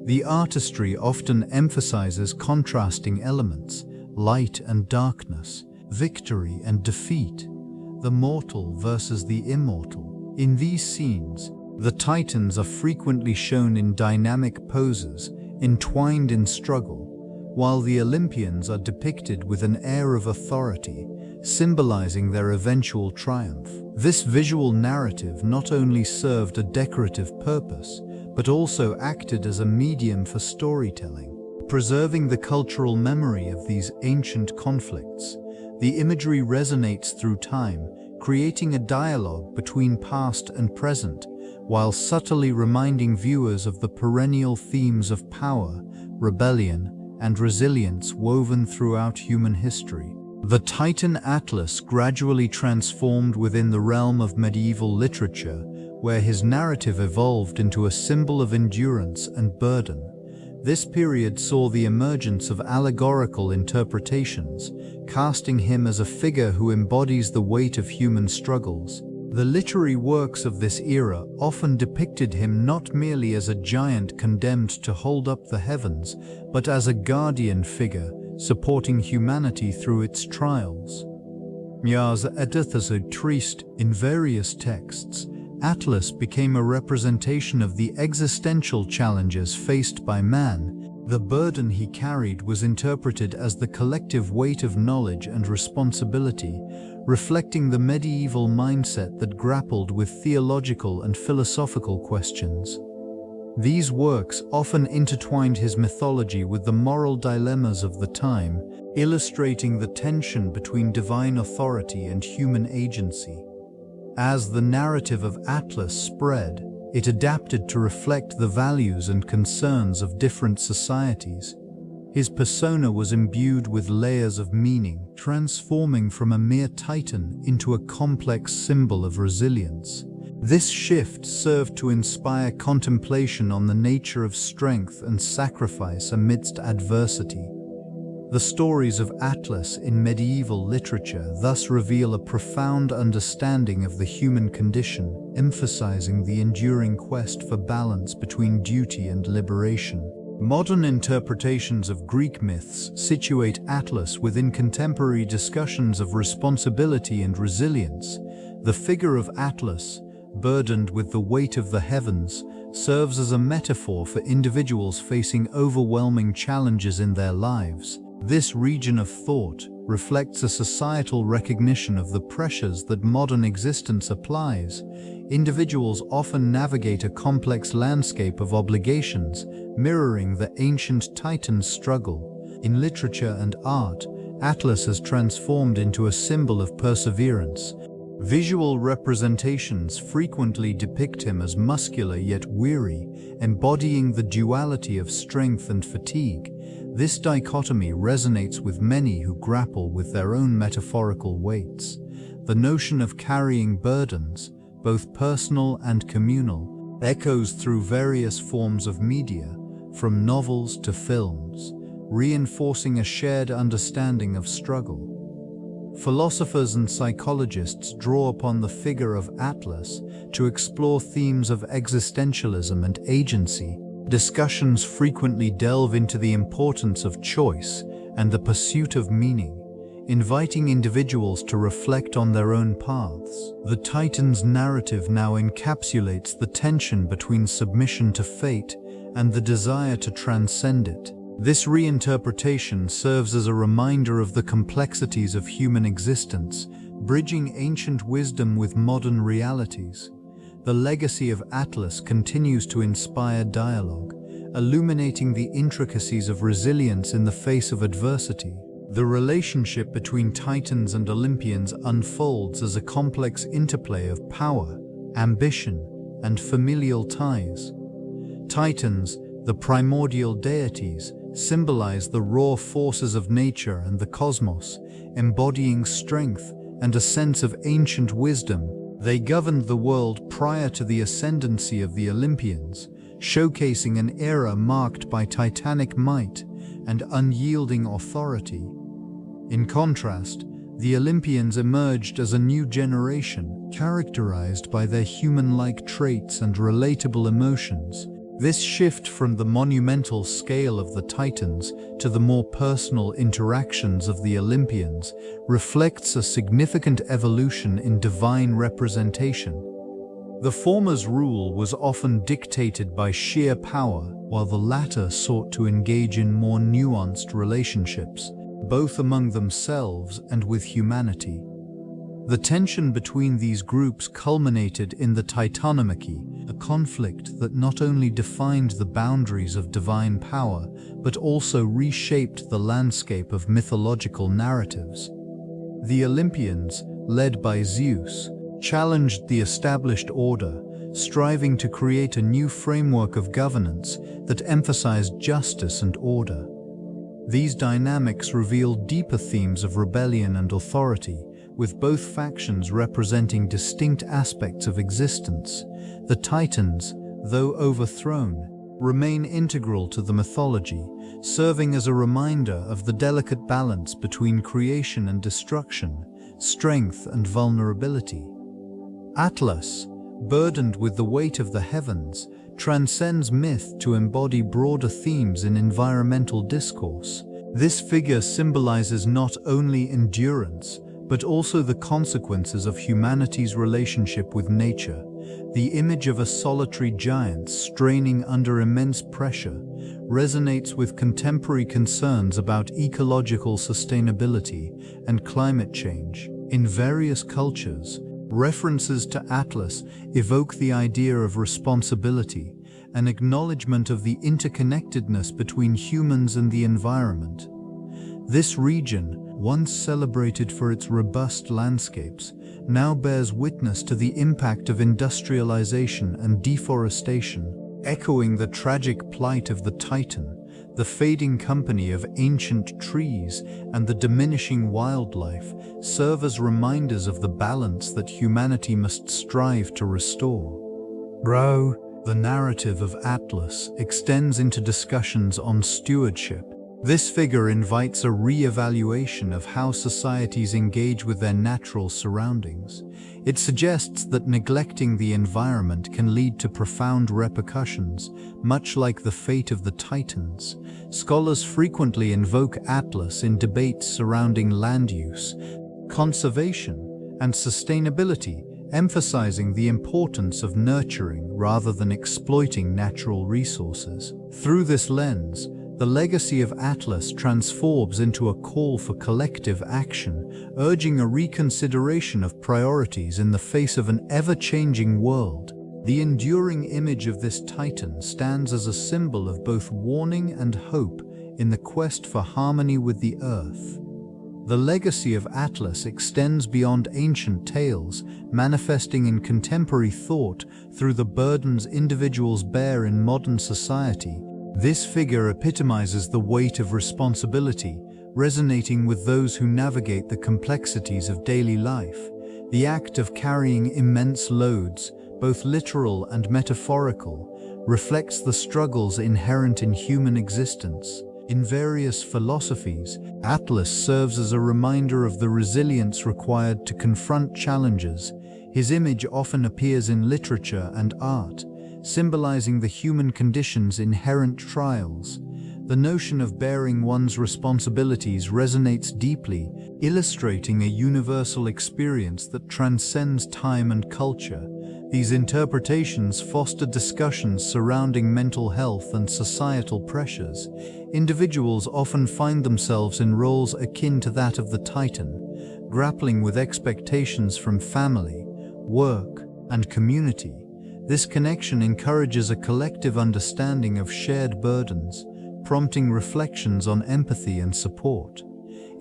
The artistry often emphasizes contrasting elements, light and darkness, victory and defeat, the mortal versus the immortal. In these scenes, the Titans are frequently shown in dynamic poses, entwined in struggle, while the Olympians are depicted with an air of authority, symbolizing their eventual triumph. This visual narrative not only served a decorative purpose, but also acted as a medium for storytelling, preserving the cultural memory of these ancient conflicts. The imagery resonates through time, creating a dialogue between past and present, while subtly reminding viewers of the perennial themes of power, rebellion, and resilience woven throughout human history. The Titan Atlas gradually transformed within the realm of medieval literature, where his narrative evolved into a symbol of endurance and burden. This period saw the emergence of allegorical interpretations, casting him as a figure who embodies the weight of human struggles. The literary works of this era often depicted him not merely as a giant condemned to hold up the heavens, but as a guardian figure supporting humanity through its trials. Mars Edith as a triste in various texts, Atlas became a representation of the existential challenges faced by man. The burden he carried was interpreted as the collective weight of knowledge and responsibility, reflecting the medieval mindset that grappled with theological and philosophical questions. These works often intertwined his mythology with the moral dilemmas of the time, illustrating the tension between divine authority and human agency. As the narrative of Atlas spread, it adapted to reflect the values and concerns of different societies. His persona was imbued with layers of meaning, transforming from a mere titan into a complex symbol of resilience. This shift served to inspire contemplation on the nature of strength and sacrifice amidst adversity. The stories of Atlas in medieval literature thus reveal a profound understanding of the human condition, emphasizing the enduring quest for balance between duty and liberation. Modern interpretations of Greek myths situate Atlas within contemporary discussions of responsibility and resilience. The figure of Atlas, burdened with the weight of the heavens, serves as a metaphor for individuals facing overwhelming challenges in their lives. This region of thought reflects a societal recognition of the pressures that modern existence applies. Individuals often navigate a complex landscape of obligations, mirroring the ancient Titan's struggle. In literature and art, Atlas has transformed into a symbol of perseverance. Visual representations frequently depict him as muscular yet weary, embodying the duality of strength and fatigue. This dichotomy resonates with many who grapple with their own metaphorical weights. The notion of carrying burdens, both personal and communal, echoes through various forms of media, from novels to films, reinforcing a shared understanding of struggle. Philosophers and psychologists draw upon the figure of Atlas to explore themes of existentialism and agency. Discussions frequently delve into the importance of choice and the pursuit of meaning, inviting individuals to reflect on their own paths. The Titan's narrative now encapsulates the tension between submission to fate and the desire to transcend it. This reinterpretation serves as a reminder of the complexities of human existence, bridging ancient wisdom with modern realities. The legacy of Atlas continues to inspire dialogue, illuminating the intricacies of resilience in the face of adversity. The relationship between Titans and Olympians unfolds as a complex interplay of power, ambition, and familial ties. Titans, the primordial deities, symbolize the raw forces of nature and the cosmos, embodying strength and a sense of ancient wisdom. They governed the world prior to the ascendancy of the Olympians, showcasing an era marked by titanic might and unyielding authority. In contrast, the Olympians emerged as a new generation, characterized by their human-like traits and relatable emotions. This shift from the monumental scale of the Titans to the more personal interactions of the Olympians reflects a significant evolution in divine representation. The former's rule was often dictated by sheer power, while the latter sought to engage in more nuanced relationships, both among themselves and with humanity. The tension between these groups culminated in the Titanomachy, a conflict that not only defined the boundaries of divine power, but also reshaped the landscape of mythological narratives. The Olympians, led by Zeus, challenged the established order, striving to create a new framework of governance that emphasized justice and order. These dynamics reveal deeper themes of rebellion and authority, with both factions representing distinct aspects of existence. The Titans, though overthrown, remain integral to the mythology, serving as a reminder of the delicate balance between creation and destruction, strength and vulnerability. Atlas, burdened with the weight of the heavens, transcends myth to embody broader themes in environmental discourse. This figure symbolizes not only endurance, but also the consequences of humanity's relationship with nature. The image of a solitary giant straining under immense pressure resonates with contemporary concerns about ecological sustainability and climate change. In various cultures, references to Atlas evoke the idea of responsibility, an acknowledgement of the interconnectedness between humans and the environment. This region, once celebrated for its robust landscapes, now bears witness to the impact of industrialization and deforestation, echoing the tragic plight of the Titan. The fading company of ancient trees and the diminishing wildlife serve as reminders of the balance that humanity must strive to restore. The narrative of Atlas extends into discussions on stewardship. This figure invites a re-evaluation of how societies engage with their natural surroundings. It suggests that neglecting the environment can lead to profound repercussions, much like the fate of the Titans. Scholars frequently invoke Atlas in debates surrounding land use, conservation, and sustainability, emphasizing the importance of nurturing rather than exploiting natural resources. Through this lens, the legacy of Atlas transforms into a call for collective action, urging a reconsideration of priorities in the face of an ever-changing world. The enduring image of this Titan stands as a symbol of both warning and hope in the quest for harmony with the Earth. The legacy of Atlas extends beyond ancient tales, manifesting in contemporary thought through the burdens individuals bear in modern society. This figure epitomizes the weight of responsibility, resonating with those who navigate the complexities of daily life. The act of carrying immense loads, both literal and metaphorical, reflects the struggles inherent in human existence. In various philosophies, Atlas serves as a reminder of the resilience required to confront challenges. His image often appears in literature and art, symbolizing the human condition's inherent trials. The notion of bearing one's responsibilities resonates deeply, illustrating a universal experience that transcends time and culture. These interpretations foster discussions surrounding mental health and societal pressures. Individuals often find themselves in roles akin to that of the Titan, grappling with expectations from family, work, and community. This connection encourages a collective understanding of shared burdens, prompting reflections on empathy and support.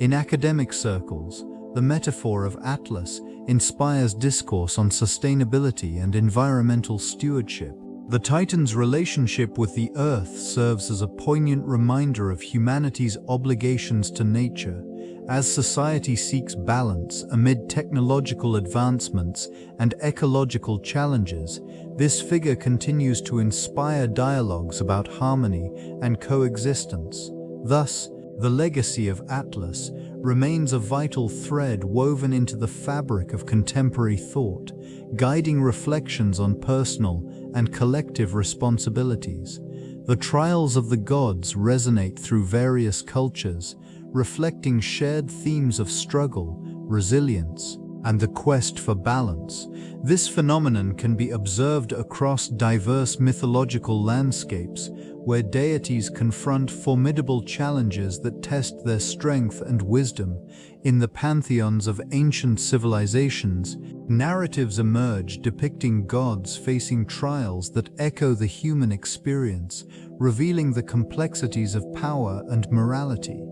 In academic circles, the metaphor of Atlas inspires discourse on sustainability and environmental stewardship. The Titan's relationship with the Earth serves as a poignant reminder of humanity's obligations to nature. As society seeks balance amid technological advancements and ecological challenges, this figure continues to inspire dialogues about harmony and coexistence. Thus, the legacy of Atlas remains a vital thread woven into the fabric of contemporary thought, guiding reflections on personal and collective responsibilities. The trials of the gods resonate through various cultures, reflecting shared themes of struggle, resilience, and the quest for balance. This phenomenon can be observed across diverse mythological landscapes, where deities confront formidable challenges that test their strength and wisdom. In the pantheons of ancient civilizations, narratives emerge depicting gods facing trials that echo the human experience, revealing the complexities of power and morality.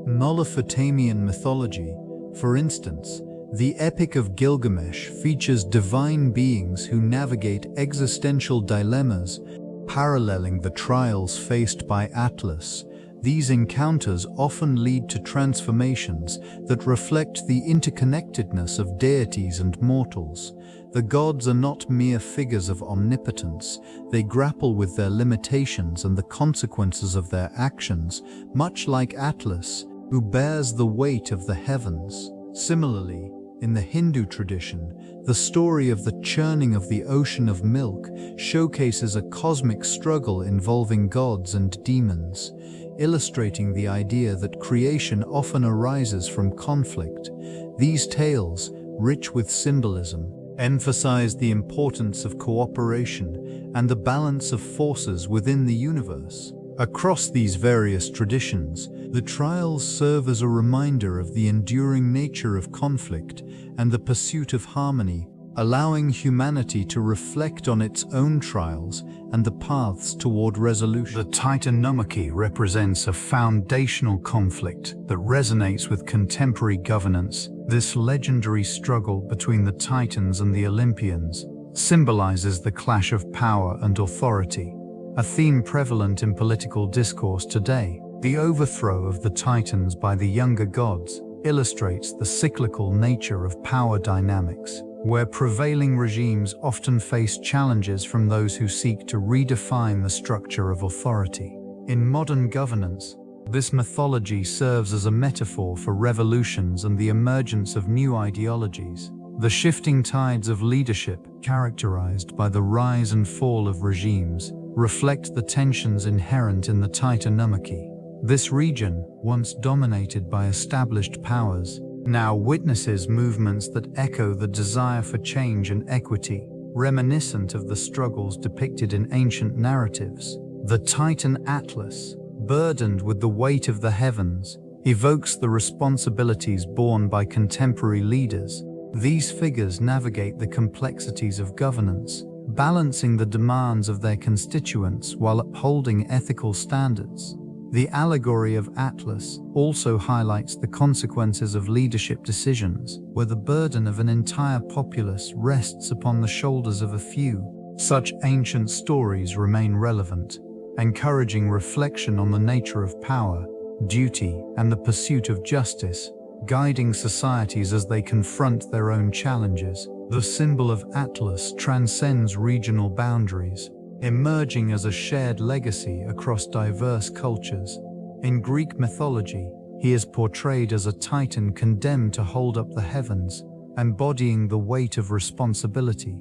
Mesopotamian mythology, for instance, the Epic of Gilgamesh features divine beings who navigate existential dilemmas, paralleling the trials faced by Atlas. These encounters often lead to transformations that reflect the interconnectedness of deities and mortals. The gods are not mere figures of omnipotence. They grapple with their limitations and the consequences of their actions, much like Atlas, who bears the weight of the heavens. Similarly, in the Hindu tradition, the story of the churning of the ocean of milk showcases a cosmic struggle involving gods and demons, illustrating the idea that creation often arises from conflict. These tales, rich with symbolism, emphasize the importance of cooperation and the balance of forces within the universe. Across these various traditions, the trials serve as a reminder of the enduring nature of conflict and the pursuit of harmony, allowing humanity to reflect on its own trials and the paths toward resolution. The Titanomachy represents a foundational conflict that resonates with contemporary governance. This legendary struggle between the Titans and the Olympians symbolizes the clash of power and authority, a theme prevalent in political discourse today. The overthrow of the Titans by the younger gods illustrates the cyclical nature of power dynamics, where prevailing regimes often face challenges from those who seek to redefine the structure of authority. In modern governance, this mythology serves as a metaphor for revolutions and the emergence of new ideologies. The shifting tides of leadership, characterized by the rise and fall of regimes, reflect the tensions inherent in the Titanomachy. This region, once dominated by established powers, now witnesses movements that echo the desire for change and equity, reminiscent of the struggles depicted in ancient narratives. The Titan Atlas, burdened with the weight of the heavens, evokes the responsibilities borne by contemporary leaders. These figures navigate the complexities of governance, balancing the demands of their constituents while upholding ethical standards. The allegory of Atlas also highlights the consequences of leadership decisions, where the burden of an entire populace rests upon the shoulders of a few. Such ancient stories remain relevant, encouraging reflection on the nature of power, duty, and the pursuit of justice, guiding societies as they confront their own challenges. The symbol of Atlas transcends regional boundaries, emerging as a shared legacy across diverse cultures. In Greek mythology, he is portrayed as a titan condemned to hold up the heavens, embodying the weight of responsibility.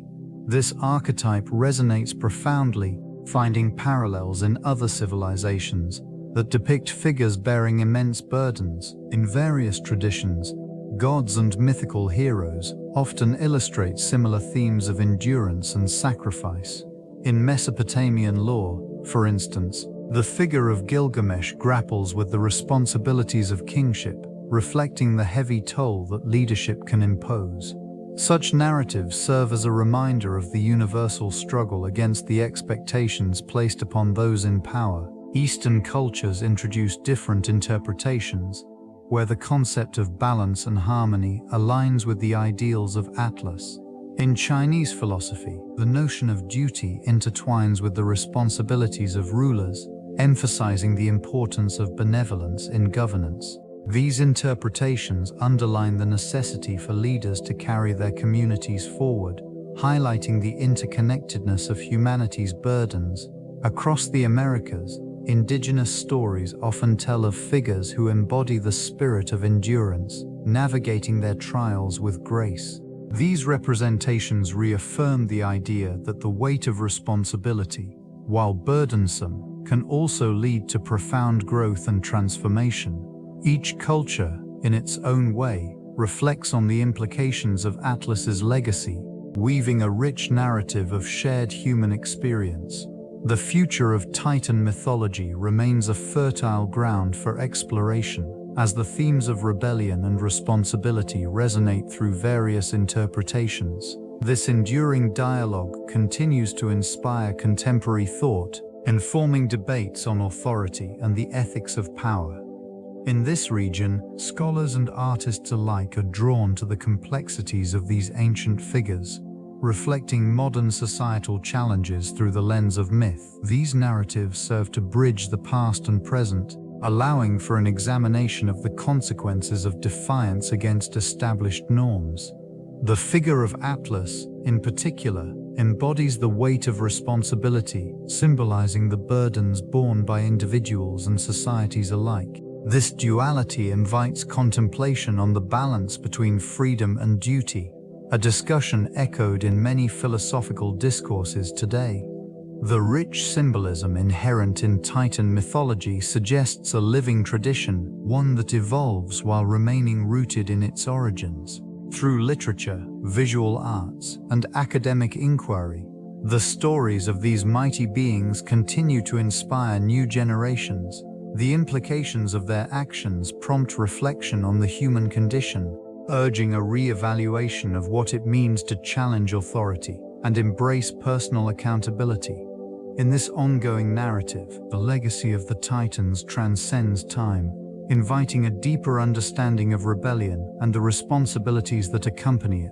This archetype resonates profoundly, finding parallels in other civilizations that depict figures bearing immense burdens. In various traditions, gods and mythical heroes often illustrate similar themes of endurance and sacrifice. In Mesopotamian lore, for instance, the figure of Gilgamesh grapples with the responsibilities of kingship, reflecting the heavy toll that leadership can impose. Such narratives serve as a reminder of the universal struggle against the expectations placed upon those in power. Eastern cultures introduce different interpretations, where the concept of balance and harmony aligns with the ideals of Atlas. In Chinese philosophy, the notion of duty intertwines with the responsibilities of rulers, emphasizing the importance of benevolence in governance. These interpretations underline the necessity for leaders to carry their communities forward, highlighting the interconnectedness of humanity's burdens. Across the Americas, indigenous stories often tell of figures who embody the spirit of endurance, navigating their trials with grace. These representations reaffirm the idea that the weight of responsibility, while burdensome, can also lead to profound growth and transformation. Each culture, in its own way, reflects on the implications of Atlas's legacy, weaving a rich narrative of shared human experience. The future of Titan mythology remains a fertile ground for exploration, as the themes of rebellion and responsibility resonate through various interpretations. This enduring dialogue continues to inspire contemporary thought, informing debates on authority and the ethics of power. In this region, scholars and artists alike are drawn to the complexities of these ancient figures, reflecting modern societal challenges through the lens of myth. These narratives serve to bridge the past and present, allowing for an examination of the consequences of defiance against established norms. The figure of Atlas, in particular, embodies the weight of responsibility, symbolizing the burdens borne by individuals and societies alike. This duality invites contemplation on the balance between freedom and duty, a discussion echoed in many philosophical discourses today. The rich symbolism inherent in Titan mythology suggests a living tradition, one that evolves while remaining rooted in its origins. Through literature, visual arts, and academic inquiry, the stories of these mighty beings continue to inspire new generations. The implications of their actions prompt reflection on the human condition, urging a re-evaluation of what it means to challenge authority and embrace personal accountability. In this ongoing narrative, the legacy of the Titans transcends time, inviting a deeper understanding of rebellion and the responsibilities that accompany it.